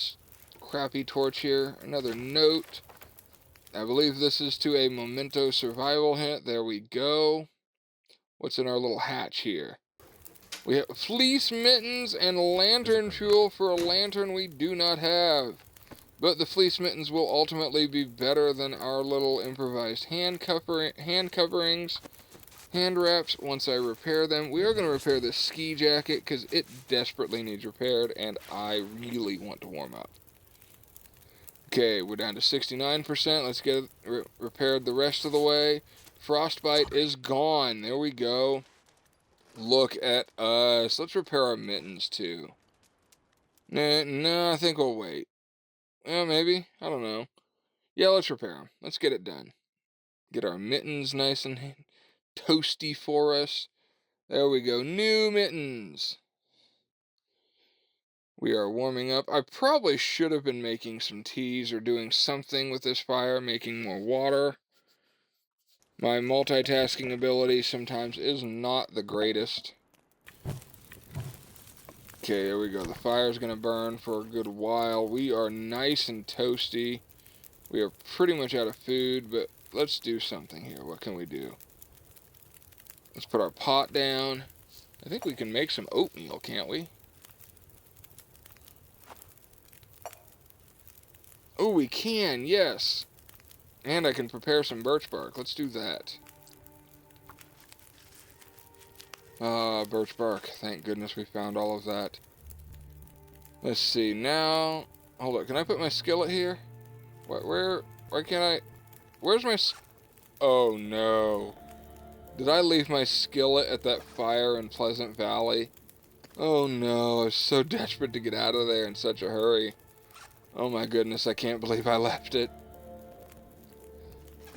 crappy torch here. Another note. I believe this is to a memento survival hint. There we go. What's in our little hatch here? We have fleece mittens and lantern fuel for a lantern we do not have. But the fleece mittens will ultimately be better than our little improvised hand coverings, hand wraps once I repair them. We are going to repair this ski jacket because it desperately needs repaired and I really want to warm up. Okay, we're down to 69%. Let's get it repaired the rest of the way. Frostbite is gone. There we go. Look at us. Let's repair our mittens too. No, I think we'll wait. Maybe. I don't know. Yeah, let's repair them. Let's get it done. Get our mittens nice and toasty for us. There we go. New mittens. We are warming up. I probably should have been making some teas or doing something with this fire, making more water. My multitasking ability sometimes is not the greatest. Okay, there we go. The fire's going to burn for a good while. We are nice and toasty. We are pretty much out of food, but let's do something here. What can we do? Let's put our pot down. I think we can make some oatmeal, can't we? Oh, we can, yes. And I can prepare some birch bark. Let's do that. Birch bark. Thank goodness we found all of that. Let's see, now... Hold on, can I put my skillet here? Why can't I... Where's my... Oh, no. Did I leave my skillet at that fire in Pleasant Valley? Oh, no. I was so desperate to get out of there in such a hurry. Oh my goodness, I can't believe I left it.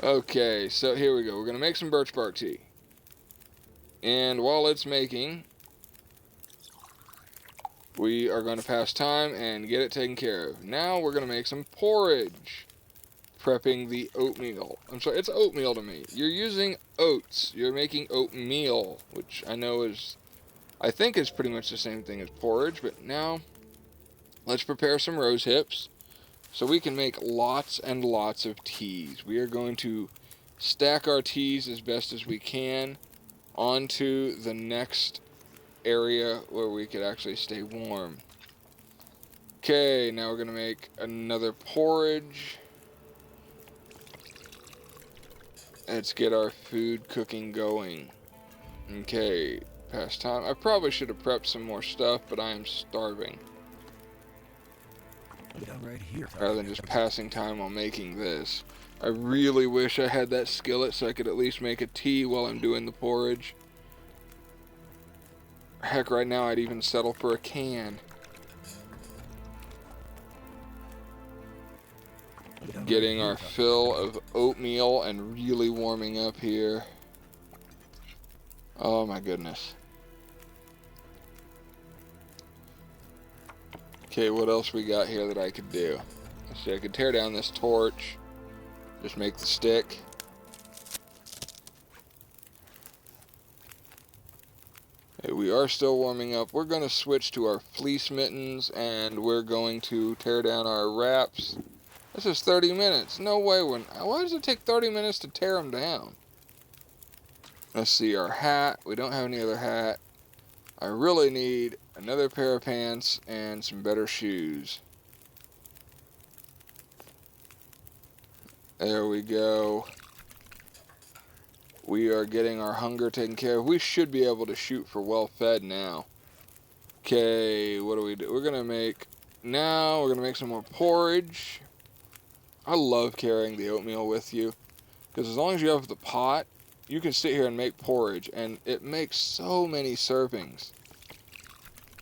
Okay, so here we go. We're going to make some birch bark tea. And while it's making, we are going to pass time and get it taken care of. Now we're going to make some porridge. Prepping the oatmeal. I'm sorry, it's oatmeal to me. You're using oats. You're making oatmeal, which I know is, I think is pretty much the same thing as porridge, but now let's prepare some rose hips so we can make lots and lots of teas. We are going to stack our teas as best as we can onto the next area where we could actually stay warm. Okay, now we're going to make another porridge. Let's get our food cooking going. Okay, past time. I probably should have prepped some more stuff, but I am starving. Right here. Rather than just passing time while making this. I really wish I had that skillet so I could at least make a tea while I'm doing the porridge. Heck, right now I'd even settle for a can. Getting our fill of oatmeal and really warming up here. Oh my goodness. Okay, what else we got here that I could do? Let's see, I could tear down this torch. Just make the stick. Okay, we are still warming up. We're going to switch to our fleece mittens and we're going to tear down our wraps. This is 30 minutes. No way. Why does it take 30 minutes to tear them down? Let's see, our hat. We don't have any other hat. I really need another pair of pants and some better shoes. There we go. We are getting our hunger taken care of. We should be able to shoot for well-fed now. Okay, what do we do? We're going to make some more porridge. I love carrying the oatmeal with you. Because as long as you have the pot, you can sit here and make porridge. And it makes so many servings.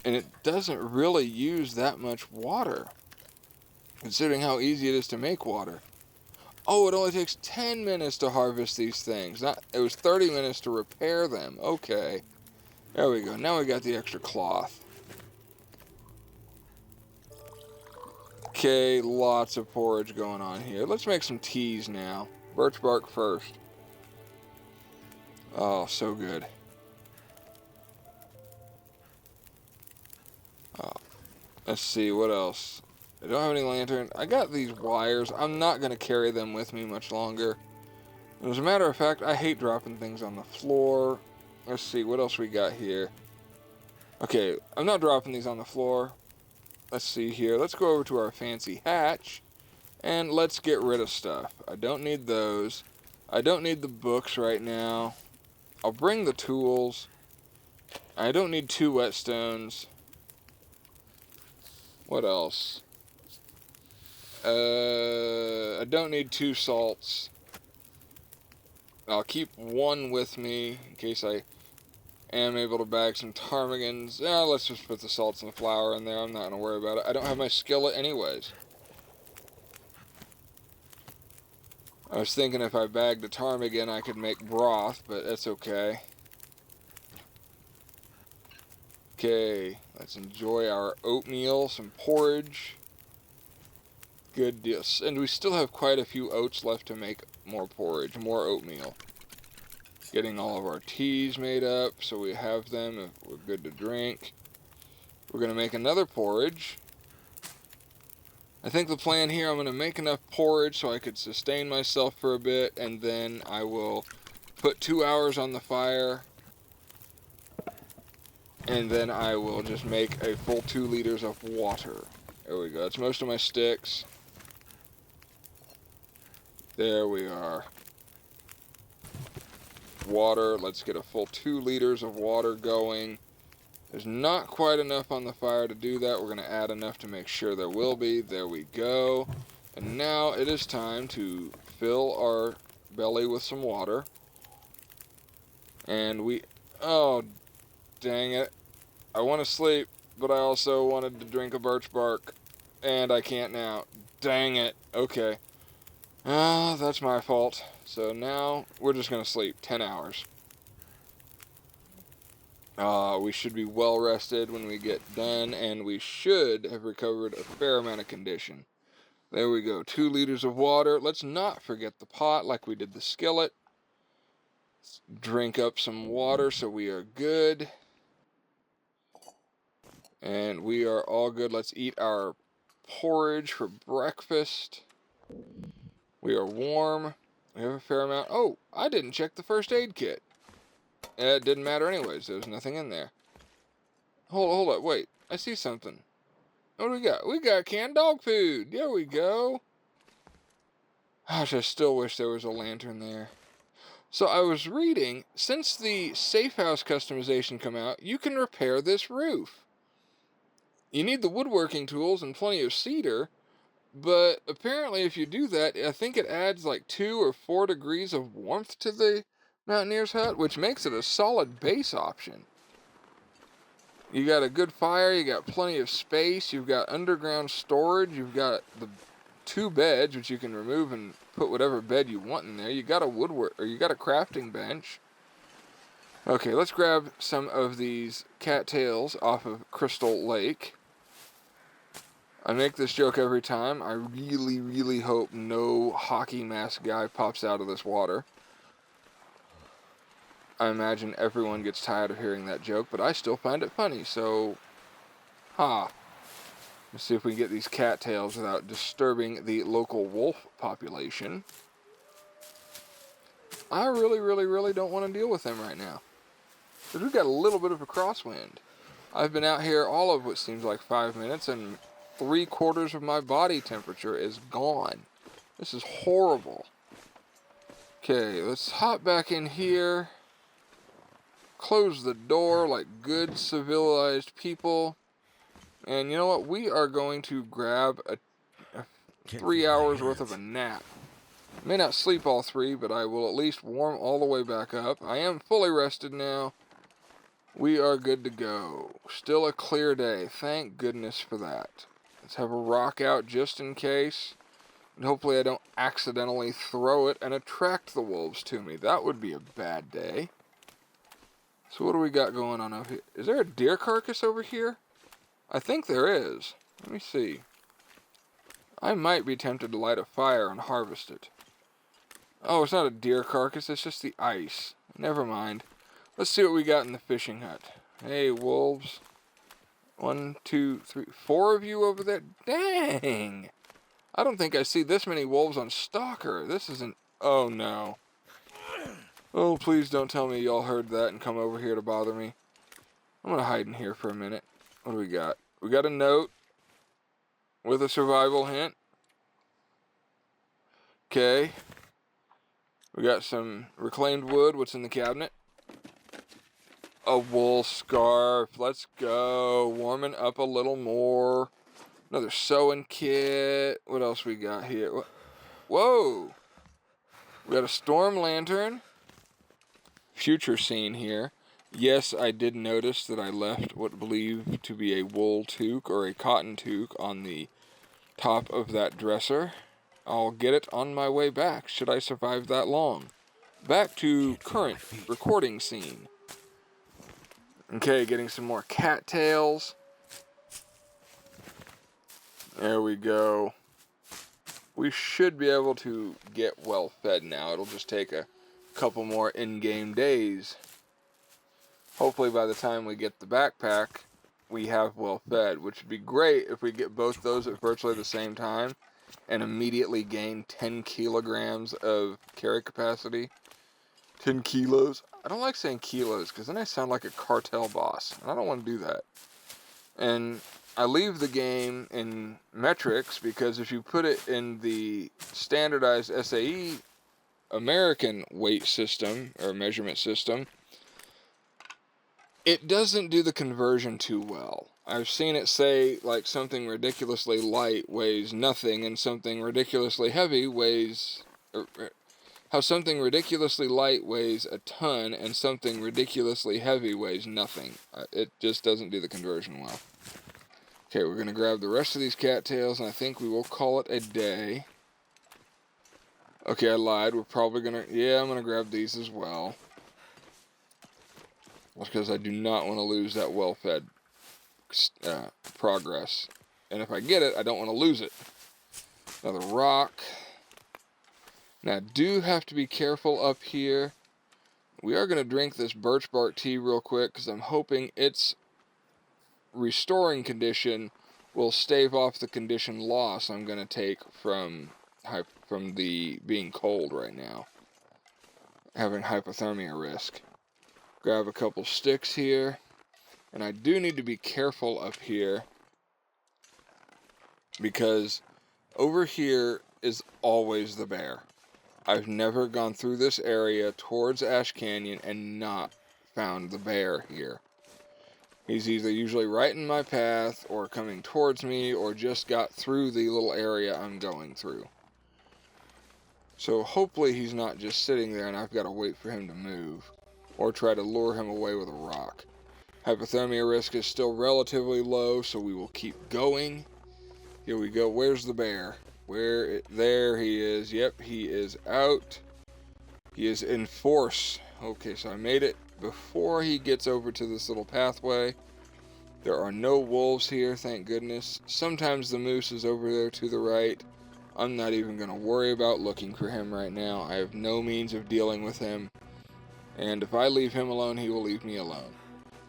And it doesn't really use that much water. Considering how easy it is to make water. Oh, it only takes 10 minutes to harvest these things. It was 30 minutes to repair them. Okay. There we go. Now we got the extra cloth. Okay, lots of porridge going on here. Let's make some teas now. Birch bark first. Oh, so good. Oh, let's see, what else? I don't have any lantern. I got these wires. I'm not going to carry them with me much longer. As a matter of fact, I hate dropping things on the floor. Let's see, what else we got here? Okay, I'm not dropping these on the floor. Let's see here. Let's go over to our fancy hatch. And let's get rid of stuff. I don't need those. I don't need the books right now. I'll bring the tools. I don't need 2 whetstones. What else? I don't need 2 salts. I'll keep 1 with me in case I am able to bag some ptarmigans. Let's just put the salts and the flour in there. I'm not going to worry about it. I don't have my skillet anyways. I was thinking if I bagged a ptarmigan I could make broth, but that's okay. Okay, let's enjoy our oatmeal, some porridge. Good deal. And we still have quite a few oats left to make more porridge, more oatmeal. Getting all of our teas made up so we have them if we're good to drink. We're going to make another porridge. I think the plan here, I'm going to make enough porridge so I could sustain myself for a bit, and then I will put 2 hours on the fire, and then I will just make a full 2 liters of water. There we go. That's most of my sticks. There we are. Water. Let's get a full 2 liters of water going. There's not quite enough on the fire to do that. We're going to add enough to make sure there will be. There we go. And now it is time to fill our belly with some water. And oh, dang it. I want to sleep, but I also wanted to drink a birch bark. And I can't now. Dang it. Okay. That's my fault. So now we're just going to sleep 10 hours. We should be well rested when we get done, and we should have recovered a fair amount of condition. There we go, 2 liters of water. Let's not forget the pot like we did the skillet. Let's drink up some water so we are good. And we are all good. Let's eat our porridge for breakfast. We are warm. We have a fair amount. Oh, I didn't check the first aid kit. It didn't matter anyways. There was nothing in there. Hold up. Wait. I see something. What do we got? We got canned dog food. There we go. Gosh, I still wish there was a lantern there. So I was reading, since the safe house customization come out, you can repair this roof. You need the woodworking tools and plenty of cedar, but apparently if you do that, I think it adds like 2 or 4 degrees of warmth to the Mountaineer's hut, which makes it a solid base option. You got a good fire, you got plenty of space, you've got underground storage, you've got the 2 beds, which you can remove and put whatever bed you want in there. You got a you got a crafting bench. Okay, let's grab some of these cattails off of Crystal Lake. I make this joke every time. I really, really hope no hockey mask guy pops out of this water. I imagine everyone gets tired of hearing that joke, but I still find it funny, so... Let's see if we can get these cattails without disturbing the local wolf population. I really, really, really don't want to deal with them right now. Because we've got a little bit of a crosswind. I've been out here all of what seems like 5 minutes, and 3/4 of my body temperature is gone. This is horrible. Okay, let's hop back in here. Close the door like good civilized people. And you know what? We are going to grab a 3 hours worth of a nap. I may not sleep all 3, but I will at least warm all the way back up. I am fully rested now. We are good to go. Still a clear day. Thank goodness for that. Let's have a rock out just in case. And hopefully I don't accidentally throw it and attract the wolves to me. That would be a bad day. So what do we got going on over here? Is there a deer carcass over here? I think there is. Let me see. I might be tempted to light a fire and harvest it. Oh, it's not a deer carcass, it's just the ice. Never mind. Let's see what we got in the fishing hut. Hey, wolves. 1, 2, 3, 4 of you over there. Dang! I don't think I see this many wolves on Stalker. This isn't... Oh, no. Oh, please don't tell me y'all heard that and come over here to bother me. I'm gonna hide in here for a minute. What do we got? We got a note with a survival hint. Okay. We got some reclaimed wood. What's in the cabinet? A wool scarf. Let's go. Warming up a little more. Another sewing kit. What else we got here? Whoa! We got a storm lantern. Future scene here. Yes, I did notice that I left what I believe to be a wool toque or a cotton toque on the top of that dresser. I'll get it on my way back, should I survive that long. Back to current recording scene. Okay, getting some more cattails. There we go. We should be able to get well fed now. It'll just take a couple more in-game days. Hopefully by the time we get the backpack, we have well fed, which would be great if we get both those at virtually the same time and immediately gain 10 kilograms of carry capacity. 10 kilos. I don't like saying kilos because then I sound like a cartel boss, and I don't want to do that. And I leave the game in metrics because if you put it in the standardized SAE American weight system or measurement system, it doesn't do the conversion too well. I've seen it say like something ridiculously light weighs nothing and something ridiculously heavy weighs... how something ridiculously light weighs a ton and something ridiculously heavy weighs nothing. It just doesn't do the conversion well. Okay, we're going to grab the rest of these cattails and I think we will call it a day. Okay, I lied. We're probably going to... Yeah, I'm going to grab these as well. That's because I do not want to lose that well-fed progress. And if I get it, I don't want to lose it. Another rock. Now, I do have to be careful up here. We are going to drink this birch bark tea real quick because I'm hoping its restoring condition will stave off the condition loss I'm going to take from the being cold right now. Having hypothermia risk. Grab a couple sticks here. And I do need to be careful up here because over here is always the bear. I've never gone through this area towards Ash Canyon and not found the bear here. He's either usually right in my path or coming towards me or just got through the little area I'm going through. So hopefully he's not just sitting there and I've got to wait for him to move or try to lure him away with a rock. Hypothermia risk is still relatively low, so we will keep going. Here we go. Where's the bear? There he is. Yep, he is out. He is in force. Okay, so I made it before he gets over to this little pathway. There are no wolves here, thank goodness. Sometimes the moose is over there to the right. I'm not even going to worry about looking for him right now. I have no means of dealing with him. And if I leave him alone, he will leave me alone.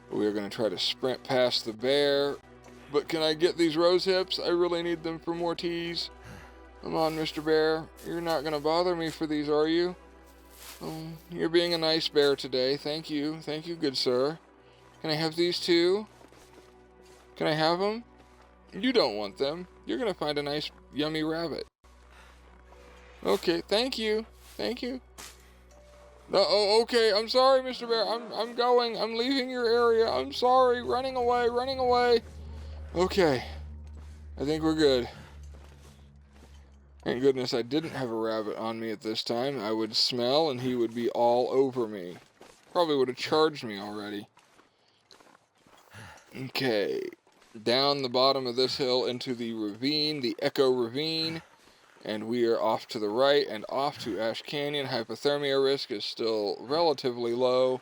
We're going to try to sprint past the bear. But can I get these rose hips? I really need them for more teas. Come on, Mr. Bear. You're not going to bother me for these, are you? You're being a nice bear today. Thank you. Thank you, good sir. Can I have these too? Can I have them? You don't want them. You're going to find a nice, yummy rabbit. Okay, thank you. Thank you. Oh, okay. I'm sorry, Mr. Bear. I'm going. I'm leaving your area. I'm sorry. Running away. Running away. Okay. I think we're good. Thank goodness I didn't have a rabbit on me at this time. I would smell and he would be all over me. Probably would have charged me already. Okay. Down the bottom of this hill into the ravine, the Echo Ravine. And we are off to the right and off to Ash Canyon. Hypothermia risk is still relatively low.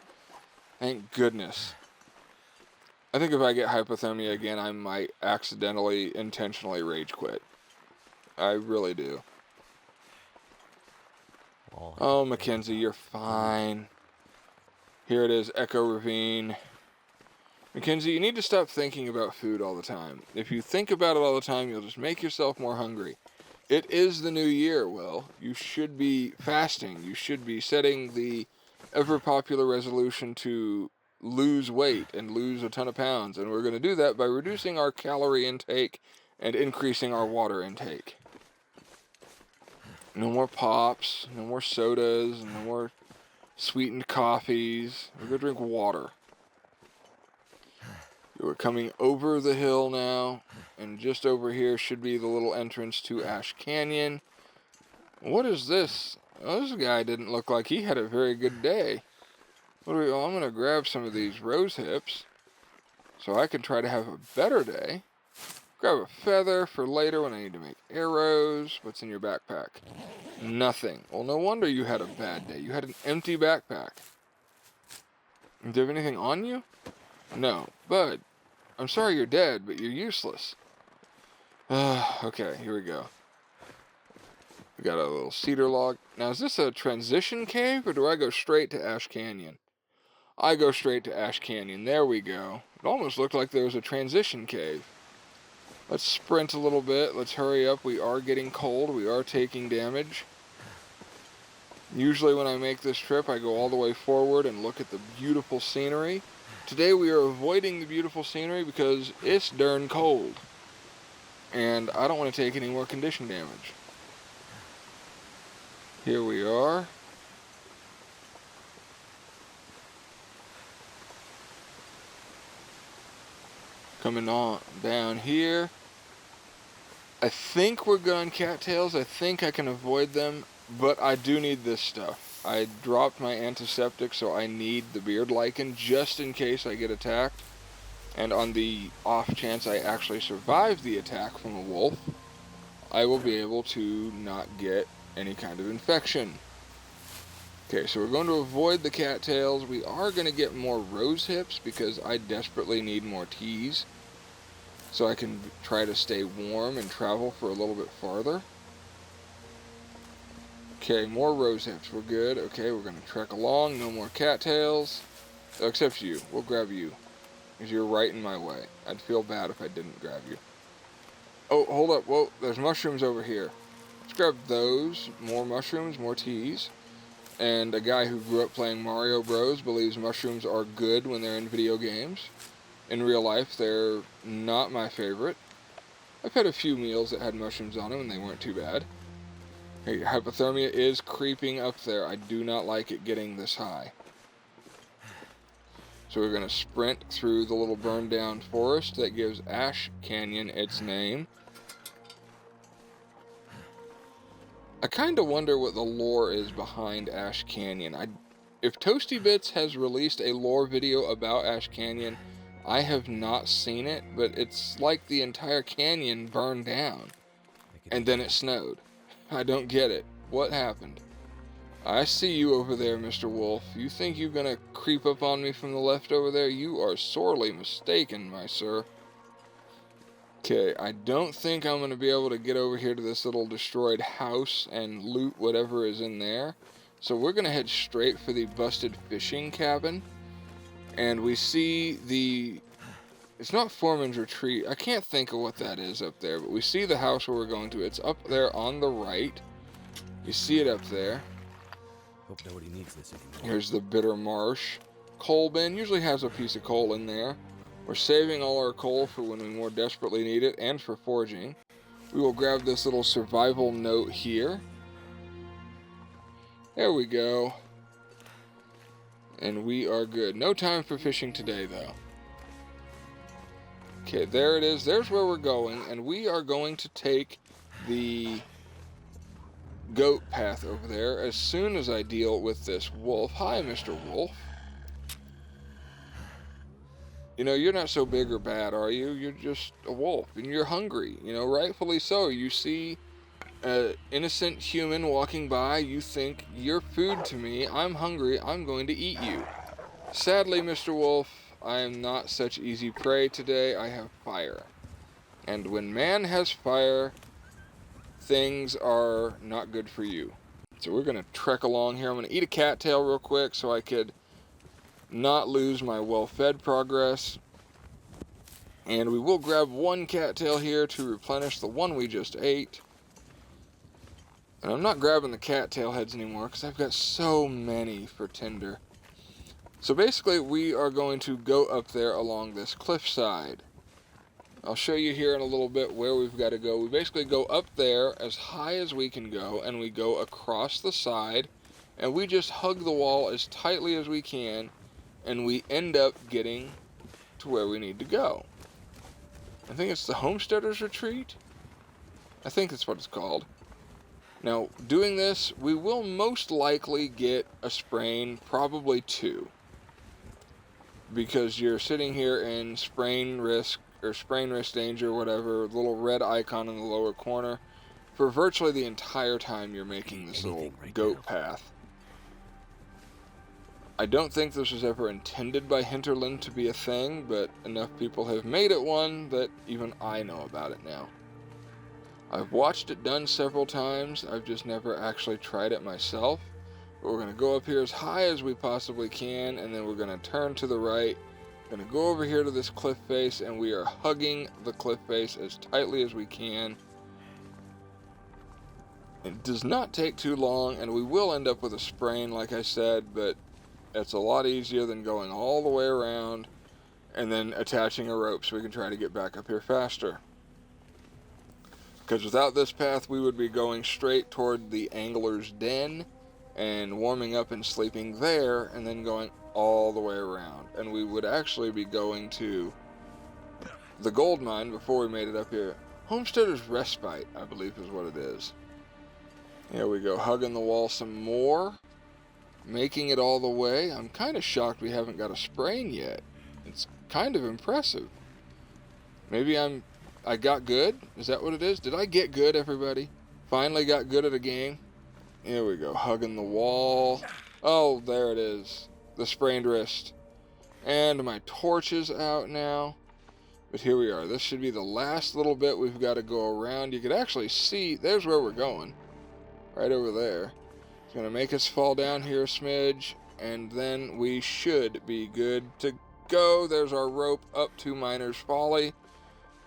Thank goodness. I think if I get hypothermia again, I might accidentally, intentionally rage quit. I really do. Oh, Mackenzie, you're fine. Here it is, Echo Ravine. Mackenzie, you need to stop thinking about food all the time. If you think about it all the time, you'll just make yourself more hungry. It is the new year, Will. You should be fasting. You should be setting the ever-popular resolution to lose weight and lose a ton of pounds. And we're going to do that by reducing our calorie intake and increasing our water intake. No more pops, no more sodas, no more sweetened coffees. We're going to drink water. We're coming over the hill now, and just over here should be the little entrance to Ash Canyon. What is this? Oh, this guy didn't look like he had a very good day. I'm going to grab some of these rose hips so I can try to have a better day. Grab a feather for later when I need to make arrows. What's in your backpack? Nothing. Well, no wonder you had a bad day. You had an empty backpack. Do you have anything on you? No. Bud, I'm sorry you're dead, but you're useless. Okay, here we go. We got a little cedar log. Now, is this a transition cave, or do I go straight to Ash Canyon? I go straight to Ash Canyon. There we go. It almost looked like there was a transition cave. Let's sprint a little bit. Let's hurry up. We are getting cold. We are taking damage. Usually when I make this trip, I go all the way forward and look at the beautiful scenery. Today we are avoiding the beautiful scenery because it's darn cold. And I don't want to take any more condition damage. Here we are. Coming on down here. I think we're going cattails. I think I can avoid them. But I do need this stuff. I dropped my antiseptic, so I need the beard lichen just in case I get attacked. And on the off chance I actually survive the attack from a wolf, I will be able to not get any kind of infection. Okay, so we're going to avoid the cattails. We are going to get more rose hips because I desperately need more teas. So I can try to stay warm and travel for a little bit farther. Okay, more rose hips. We're good. Okay, we're going to trek along. No more cattails. Oh, except you. We'll grab you. Because you're right in my way. I'd feel bad if I didn't grab you. Oh, hold up. Whoa, there's mushrooms over here. Let's grab those. More mushrooms, more teas. And a guy who grew up playing Mario Bros. Believes mushrooms are good when they're in video games. In real life, they're not my favorite. I've had a few meals that had mushrooms on them and they weren't too bad. Hey, hypothermia is creeping up there. I do not like it getting this high. So we're going to sprint through the little burned down forest that gives Ash Canyon its name. I kind of wonder what the lore is behind Ash Canyon. If Toasty Bits has released a lore video about Ash Canyon, I have not seen it, but it's like the entire canyon burned down. And then it snowed. I don't get it. What happened? I see you over there, Mr. Wolf. You think you're gonna creep up on me from the left over there? You are sorely mistaken, my sir. Okay, I don't think I'm gonna be able to get over here to this little destroyed house and loot whatever is in there. So we're gonna head straight for the busted fishing cabin. And we see the... It's not Foreman's Retreat. I can't think of what that is up there, but we see the house where we're going to. It's up there on the right. You see it up there. Hope nobody needs this anymore. Here's the Bitter Marsh. Coal bin usually has a piece of coal in there. We're saving all our coal for when we more desperately need it and for forging. We will grab this little survival note here. There we go. And we are good. No time for fishing today, though. Okay, there it is. There's where we're going, and we are going to take the goat path over there as soon as I deal with this wolf. Hi, Mr. Wolf. You know, you're not so big or bad, are you? You're just a wolf, and you're hungry. You know, rightfully so. You see an innocent human walking by, you think, you're food to me, I'm hungry, I'm going to eat you. Sadly, Mr. Wolf, I am not such easy prey today. I have fire. And when man has fire, things are not good for you. So we're going to trek along here. I'm going to eat a cattail real quick so I could not lose my well-fed progress. And we will grab one cattail here to replenish the one we just ate. And I'm not grabbing the cattail heads anymore because I've got so many for tinder. So basically we are going to go up there along this cliffside. I'll show you here in a little bit where we've got to go. We basically go up there as high as we can go, and we go across the side, and we just hug the wall as tightly as we can, and we end up getting to where we need to go. I think it's the Homesteader's Retreat? I think that's what it's called. Now, doing this, we will most likely get a sprain, probably 2. Because you're sitting here in sprain risk, or sprain risk danger, whatever, little red icon in the lower corner, for virtually the entire time you're making this little goat path. I don't think this was ever intended by Hinterland to be a thing, but enough people have made it one that even I know about it now. I've watched it done several times, I've just never actually tried it myself. But we're going to go up here as high as we possibly can, and then we're going to turn to the right. We're going to go over here to this cliff face, and we are hugging the cliff face as tightly as we can. It does not take too long, and we will end up with a sprain, like I said, but it's a lot easier than going all the way around and then attaching a rope so we can try to get back up here faster. Because without this path, we would be going straight toward the angler's den and warming up and sleeping there, and then going all the way around. And we would actually be going to the gold mine before we made it up here. Homesteader's Respite, I believe is what it is. Here we go, hugging the wall some more. Making it all the way. I'm kind of shocked we haven't got a sprain yet. It's kind of impressive. Maybe I got good? Is that what it is? Did I get good, everybody? Finally got good at a game? Here we go, hugging the wall. Oh, there it is. The sprained wrist. And my torch is out now. But here we are. This should be the last little bit we've got to go around. You could actually see, there's where we're going. Right over there. It's going to make us fall down here a smidge. And then we should be good to go. There's our rope up to Miner's Folly.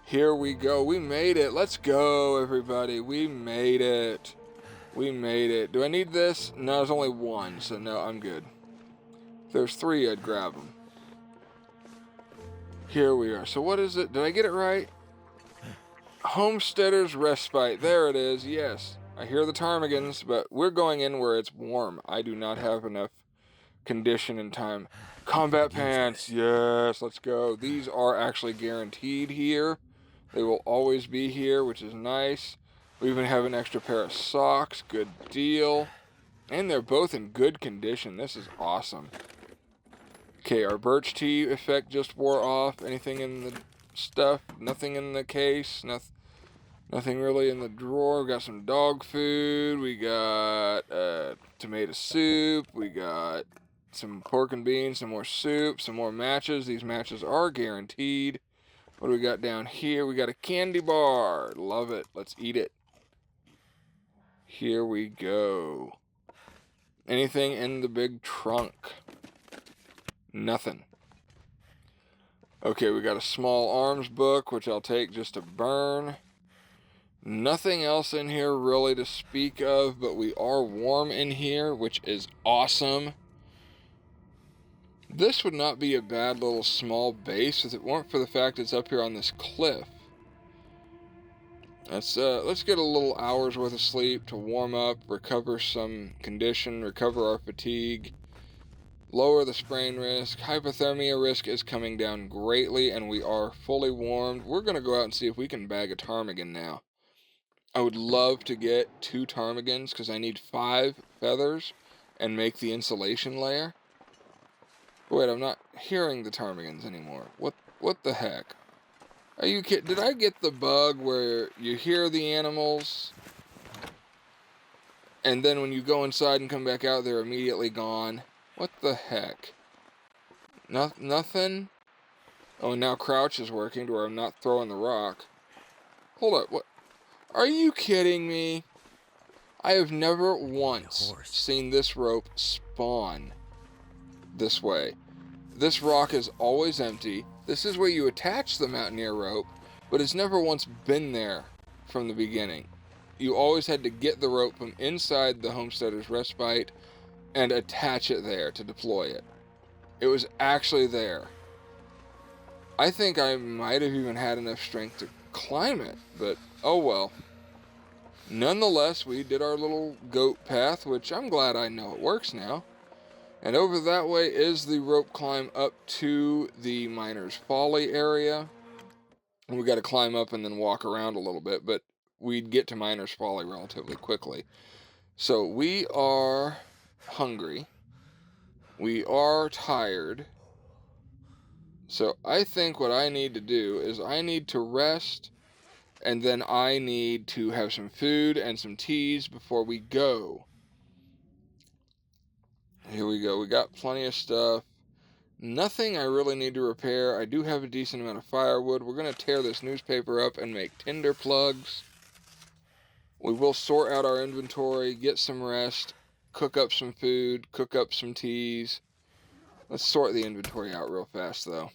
Here we go. We made it. Let's go, everybody. We made it. We made it. Do I need this? No, there's only one, so no, I'm good. If there's 3, I'd grab them. Here we are. So what is it? Did I get it right? Homesteader's Respite. There it is. Yes. I hear the ptarmigans, but we're going in where it's warm. I do not have enough condition and time. Combat pants. Yes, let's go. These are actually guaranteed here. They will always be here, which is nice. We even have an extra pair of socks. Good deal. And they're both in good condition. This is awesome. Okay, our birch tea effect just wore off. Anything in the stuff? Nothing in the case. Nothing really in the drawer. We got some dog food. We got tomato soup. We got some pork and beans, some more soup, some more matches. These matches are guaranteed. What do we got down here? We got a candy bar. Love it. Let's eat it. Here we go. Anything in the big trunk? Nothing. Okay, we got a small arms book, which I'll take just to burn. Nothing else in here really to speak of, but we are warm in here, which is awesome. This would not be a bad little small base if it weren't for the fact it's up here on this cliff. Let's get a little hour's worth of sleep to warm up, recover some condition, recover our fatigue, lower the sprain risk. Hypothermia risk is coming down greatly, and we are fully warmed. We're going to go out and see if we can bag a ptarmigan now. I would love to get 2 ptarmigans because I need 5 feathers and make the insulation layer. Wait, I'm not hearing the ptarmigans anymore. What the heck? Are you kidding? Did I get the bug where you hear the animals and then when you go inside and come back out, they're immediately gone? What the heck? Nothing? Oh, and now crouch is working to where I'm not throwing the rock. Hold up, what? Are you kidding me? I have never once seen this rope spawn this way. This rock is always empty. This is where you attach the Mountaineer rope, but it's never once been there from the beginning. You always had to get the rope from inside the Homesteader's Respite and attach it there to deploy it. It was actually there. I think I might have even had enough strength to climb it, but oh well. Nonetheless, we did our little goat path, which I'm glad I know it works now. And over that way is the rope climb up to the Miner's Folly area. And we got to climb up and then walk around a little bit, but we'd get to Miner's Folly relatively quickly. So we are hungry. We are tired. So I think what I need to do is I need to rest, and then I need to have some food and some teas before we go. Here we go. We got plenty of stuff. Nothing I really need to repair. I do have a decent amount of firewood. We're going to tear this newspaper up and make tinder plugs. We will sort out our inventory, get some rest, cook up some food, cook up some teas. Let's sort the inventory out real fast, though.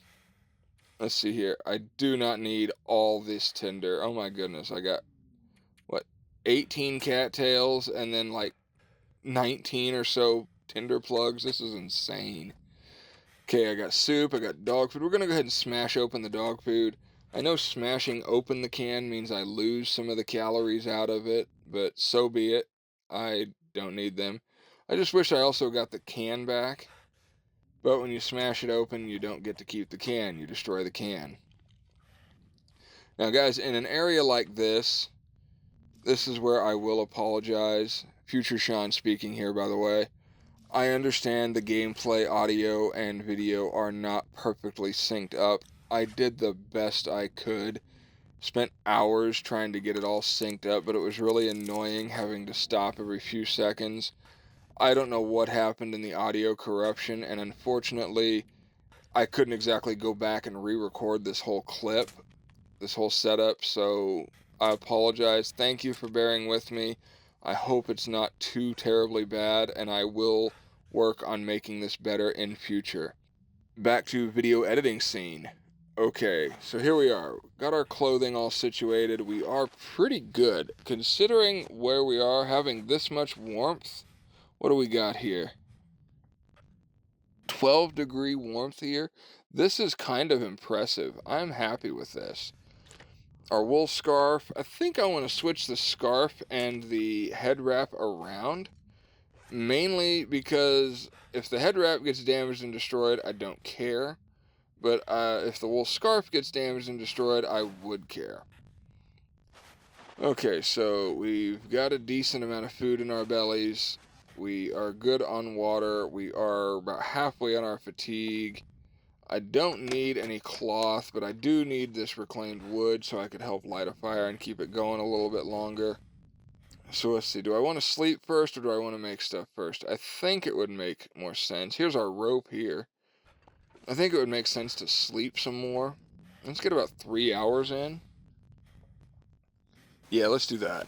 Let's see here. I do not need all this tinder. Oh my goodness. I got, what, 18 cattails and then like 19 or so tinder plugs. This is insane. Okay, I got soup, I got dog food. We're going to go ahead and smash open the dog food. I know smashing open the can means I lose some of the calories out of it, but so be it. I don't need them. I just wish I also got the can back. But when you smash it open, you don't get to keep the can. You destroy the can. Now, guys, in an area like this is where I will apologize. Future Sean speaking here, by the way. I understand the gameplay audio and video are not perfectly synced up. I did the best I could. Spent hours trying to get it all synced up, but it was really annoying having to stop every few seconds. I don't know what happened in the audio corruption, and unfortunately, I couldn't exactly go back and re-record this whole clip, this whole setup, so I apologize. Thank you for bearing with me. I hope it's not too terribly bad, and I will work on making this better in future. Back to video editing scene. Okay, so here we are. Got our clothing all situated. We are pretty good. Considering where we are, having this much warmth, what do we got here? 12-degree warmth here. This is kind of impressive. I'm happy with this. Our wool scarf. I think I want to switch the scarf and the head wrap around. Mainly because if the head wrap gets damaged and destroyed, I don't care. But if the wool scarf gets damaged and destroyed, I would care. Okay, so we've got a decent amount of food in our bellies. We are good on water. We are about halfway on our fatigue. I don't need any cloth, but I do need this reclaimed wood so I could help light a fire and keep it going a little bit longer. So let's see, do I want to sleep first or do I want to make stuff first? I think it would make more sense. Here's our rope here. I think it would make sense to sleep some more. Let's get about 3 hours in. Yeah, let's do that.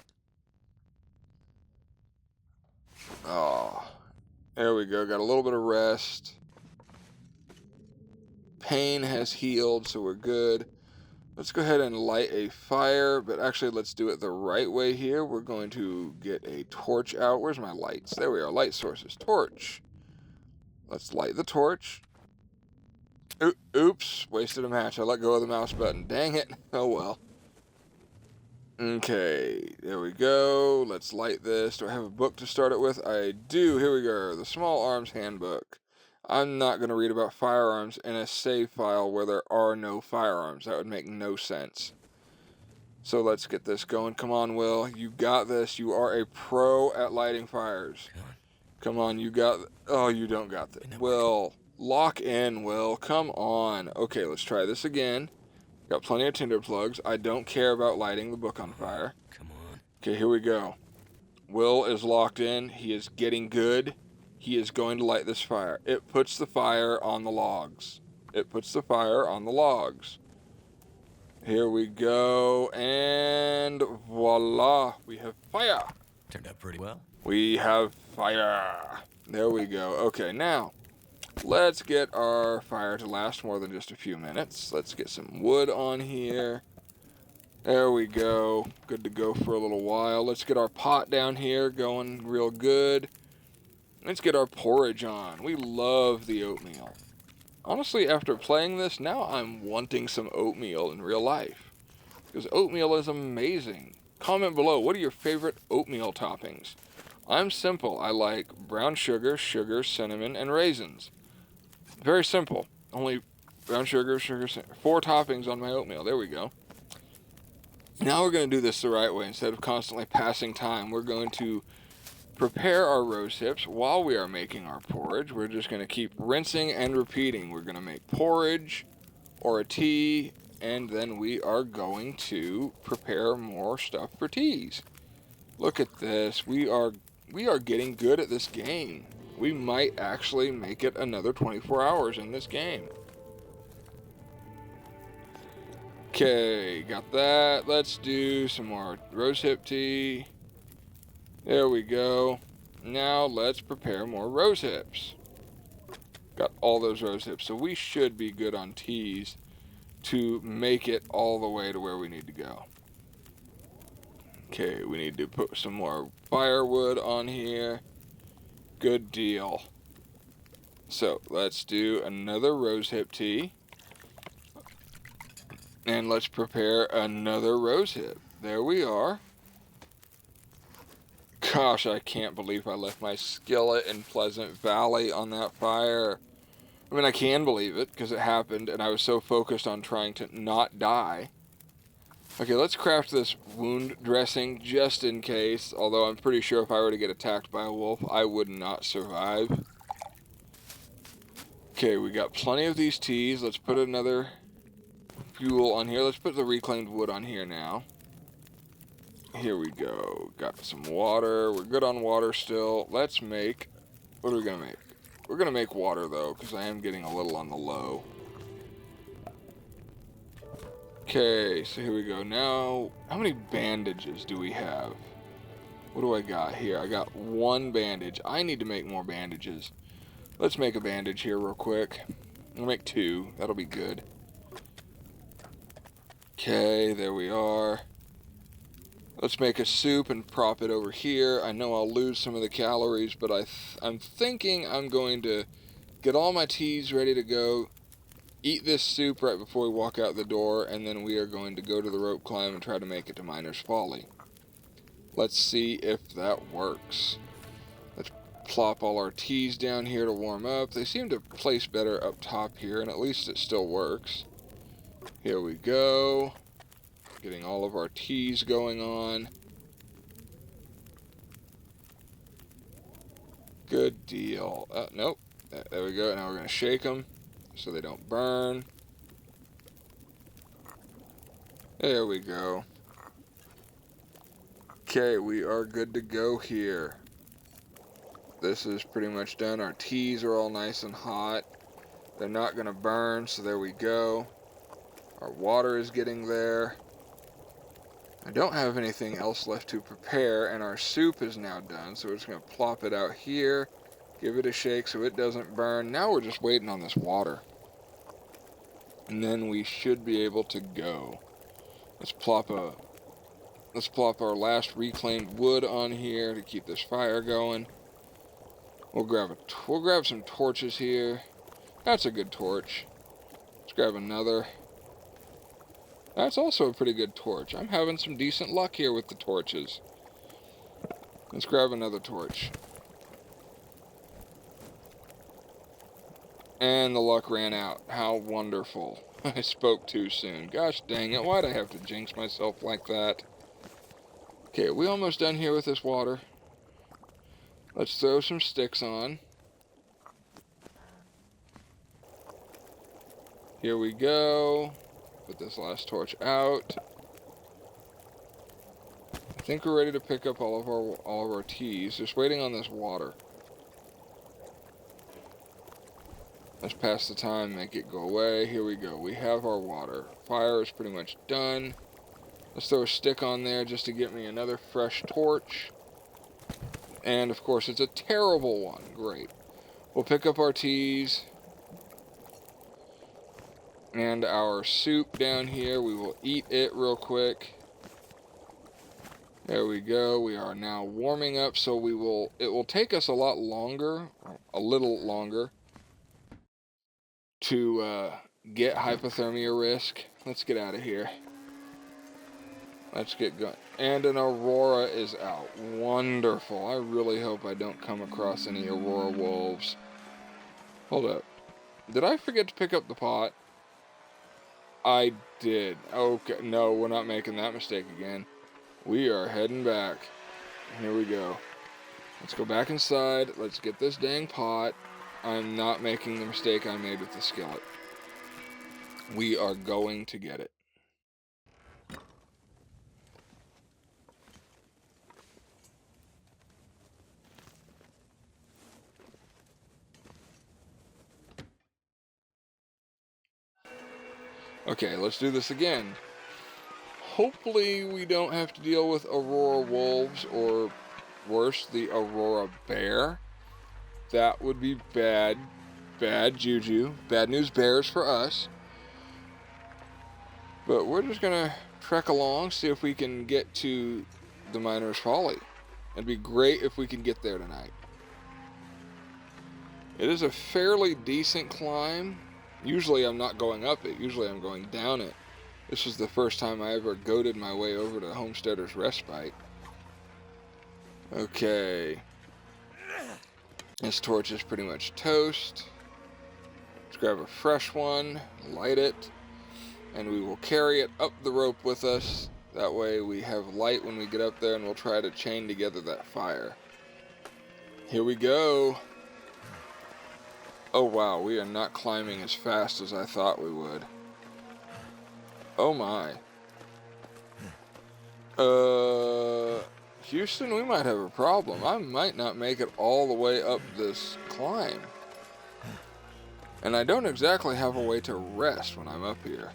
Oh, there we go. Got a little bit of rest. Pain has healed, so we're good. Let's go ahead and light a fire, but actually let's do it the right way here. We're going to get a torch out. Where's my lights? There we are, light sources, torch. Let's light the torch. Oops, wasted a match. I let go of the mouse button. Dang it. Oh well. Okay, there we go. Let's light this. Do I have a book to start it with? I do. Here we go. The Small Arms Handbook. I'm not going to read about firearms in a save file where there are no firearms. That would make no sense. So let's get this going. Come on, Will. You got this. You are a pro at lighting fires. Come on, you got... Oh, you don't got this. Will, lock in, Will. Come on. Okay, let's try this again. Got plenty of tinder plugs. I don't care about lighting the book on fire. Come on. Okay, here we go. Will is locked in. He is getting good. He is going to light this fire. It puts the fire on the logs. It puts the fire on the logs. Here we go, and voila, we have fire. Turned out pretty well. We have fire. There we go. Okay, now, Let's get our fire to last more than just a few minutes. Let's get some wood on here. There we go. Good to go for a little while. Let's get our pot down here going real good. Let's get our porridge on. We love the oatmeal. Honestly, after playing this, now I'm wanting some oatmeal in real life. Because oatmeal is amazing. Comment below, what are your favorite oatmeal toppings? I'm simple. I like brown sugar, cinnamon, and raisins. Very simple. Only brown sugar, 4 toppings on my oatmeal. There we go. Now we're going to do this the right way. Instead of constantly passing time, we're going to prepare our rose hips while we are making our porridge. We're just going to keep rinsing and repeating. We're going to make porridge or a tea, and then we are going to prepare more stuff for teas. Look at this. We are getting good at this game. We might actually make it another 24 hours in this game. Okay, got that. Let's do some more rosehip tea. There we go. Now let's prepare more rosehips. Got all those rosehips, so we should be good on teas to make it all the way to where we need to go. Okay, we need to put some more firewood on here. Good deal. So let's do another rosehip tea. And let's prepare another rosehip. There we are. Gosh, I can't believe I left my skillet in Pleasant Valley on that fire. I mean, I can believe it because it happened and I was so focused on trying to not die. Okay, let's craft this wound dressing just in case, although I'm pretty sure if I were to get attacked by a wolf, I would not survive. Okay, we got plenty of these teas. Let's put another fuel on here. Let's put the reclaimed wood on here now. Here we go. Got some water. We're good on water still. Let's make... What are we going to make? We're going to make water, though, because I am getting a little on the low. Okay, so here we go. Now, how many bandages do we have? What do I got here? I got 1 bandage. I need to make more bandages. Let's make a bandage here real quick. We'll make 2. That'll be good. Okay, there we are. Let's make a soup and prop it over here. I know I'll lose some of the calories, but I'm thinking I'm going to get all my teas ready to go, eat this soup right before we walk out the door, and then we are going to go to the rope climb and try to make it to Miner's Folly. Let's see if that works. Let's plop all our teas down here to warm up. They seem to place better up top here, and at least it still works. Here we go. Getting all of our teas going on. Good deal. Nope. There we go. Now we're going to shake them so they don't burn. There we go. Okay, we are good to go here. This is pretty much done. Our teas are all nice and hot. They're not going to burn, so there we go. Our water is getting there. I don't have anything else left to prepare, and our soup is now done, so we're just going to plop it out here, give it a shake so it doesn't burn. Now we're just waiting on this water. And then we should be able to go. Let's plop our last reclaimed wood on here to keep this fire going. We'll grab some torches here. That's a good torch. Let's grab another. That's also a pretty good torch. I'm having some decent luck here with the torches. Let's grab another torch. And the luck ran out. How wonderful. I spoke too soon. Gosh dang it, why'd I have to jinx myself like that? Okay, we almost done here with this water. Let's throw some sticks on. Here we go. Put this last torch out. I think we're ready to pick up all of our teas. Just waiting on this water. Let's pass the time, make it go away. Here we go. We have our water. Fire is pretty much done. Let's throw a stick on there just to get me another fresh torch. And of course, it's a terrible one. Great. We'll pick up our teas and our soup down here. We will eat it real quick. There we go. We are now warming up, so it will take us a lot longer, a little longer, to get hypothermia risk. Let's get out of here. Let's get going. And an Aurora is out. Wonderful. I really hope I don't come across any Aurora wolves. Hold up. Did I forget to pick up the pot? I did. Okay. No, we're not making that mistake again. We are heading back. Here we go. Let's go back inside. Let's get this dang pot. I'm not making the mistake I made with the skillet. We are going to get it. Okay, let's do this again. Hopefully we don't have to deal with Aurora wolves, or worse, the Aurora bear. That would be bad. Bad juju. Bad news bears for us. But we're just gonna trek along, see if we can get to the Miner's Folly. It'd be great if we can get there tonight. It is a fairly decent climb. Usually I'm not going up it, usually I'm going down it. This is the first time I ever goated my way over to Homesteader's Respite. Okay. This torch is pretty much toast. Let's grab a fresh one, light it, and we will carry it up the rope with us. That way we have light when we get up there, and we'll try to chain together that fire. Here we go. Oh wow, we are not climbing as fast as I thought we would. Oh my. Houston, we might have a problem. I might not make it all the way up this climb. And I don't exactly have a way to rest when I'm up here.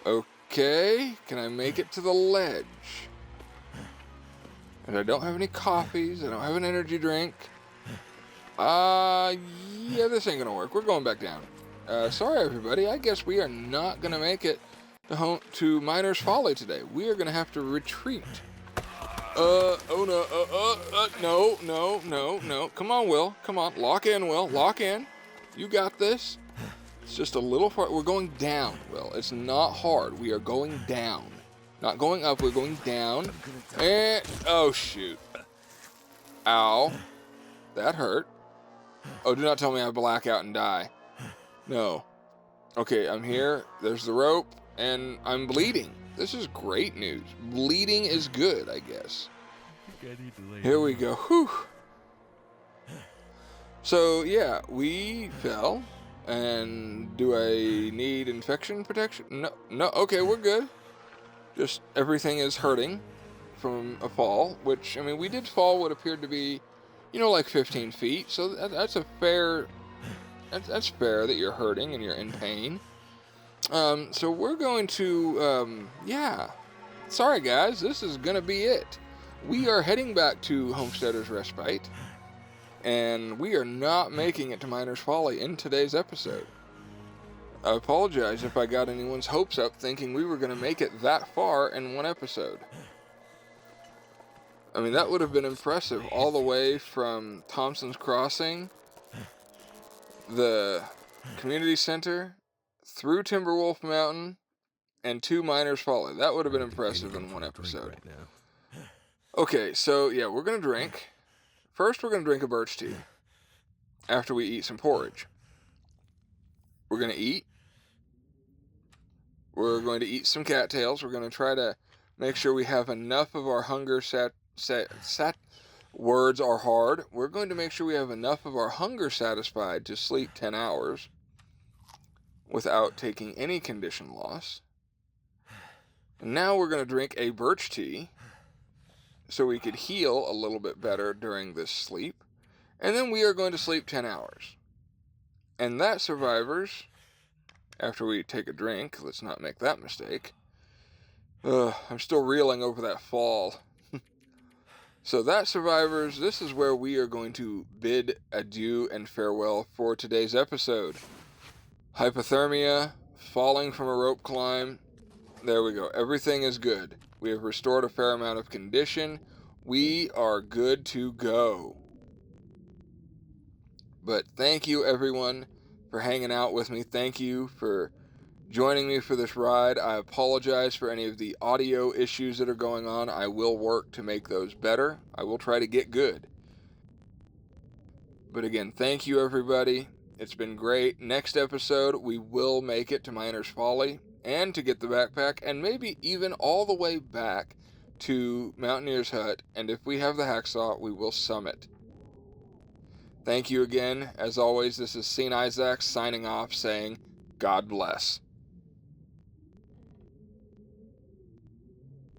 Okay, can I make it to the ledge? And I don't have any coffees, I don't have an energy drink. Yeah, this ain't gonna work. We're going back down. Sorry everybody, I guess we are not gonna make it to Miner's Folly today. We are gonna have to retreat. Oh no, no. Come on, Will. Come on, lock in, Will. Lock in. You got this. It's just a little far. We're going down, Will. It's not hard. We are going down. Not going up, we're going down. And, oh shoot. Ow. That hurt. Oh, do not tell me I black out and die. No. Okay, I'm here. There's the rope, and I'm bleeding. This is great news. Bleeding is good, I guess. Here we go. Whew. So, yeah, we fell. And do I need infection protection? No. Okay, we're good. Just everything is hurting from a fall, which, I mean, we did fall what appeared to be, like 15 feet. So that's a fair... That's fair that you're hurting and you're in pain. So we're going to, yeah. Sorry guys, this is gonna be it. We are heading back to Homesteader's Respite, and we are not making it to Miner's Folly in today's episode. I apologize if I got anyone's hopes up thinking we were gonna make it that far in one episode. I mean, that would have been impressive, all the way from Thomson's Crossing, the community center, through Timberwolf Mountain, and to Miner's Folly. That would have been impressive in one episode. Okay, so yeah, we're gonna drink. First, we're gonna drink a birch tea after we eat some porridge. We're gonna eat. We're going to eat some cattails. We're gonna try to make sure we have enough of our hunger words are hard. We're going to make sure we have enough of our hunger satisfied to sleep 10 hours without taking any condition loss. And now we're going to drink a birch tea so we could heal a little bit better during this sleep. And then we are going to sleep 10 hours. And that, survivors, after we take a drink, let's not make that mistake. I'm still reeling over that fall. So that, survivors, this is where we are going to bid adieu and farewell for today's episode. Hypothermia, falling from a rope climb. There we go. Everything is good. We have restored a fair amount of condition. We are good to go. But thank you, everyone, for hanging out with me. Thank you for joining me for this ride. I apologize for any of the audio issues that are going on. I will work to make those better. I will try to get good. But again, thank you, everybody. It's been great. Next episode, we will make it to Miner's Folly and to get the backpack, and maybe even all the way back to Mountaineer's hut. And if we have the hacksaw, we will summit. Thank you again. As always, this is Izax signing off, saying, God bless.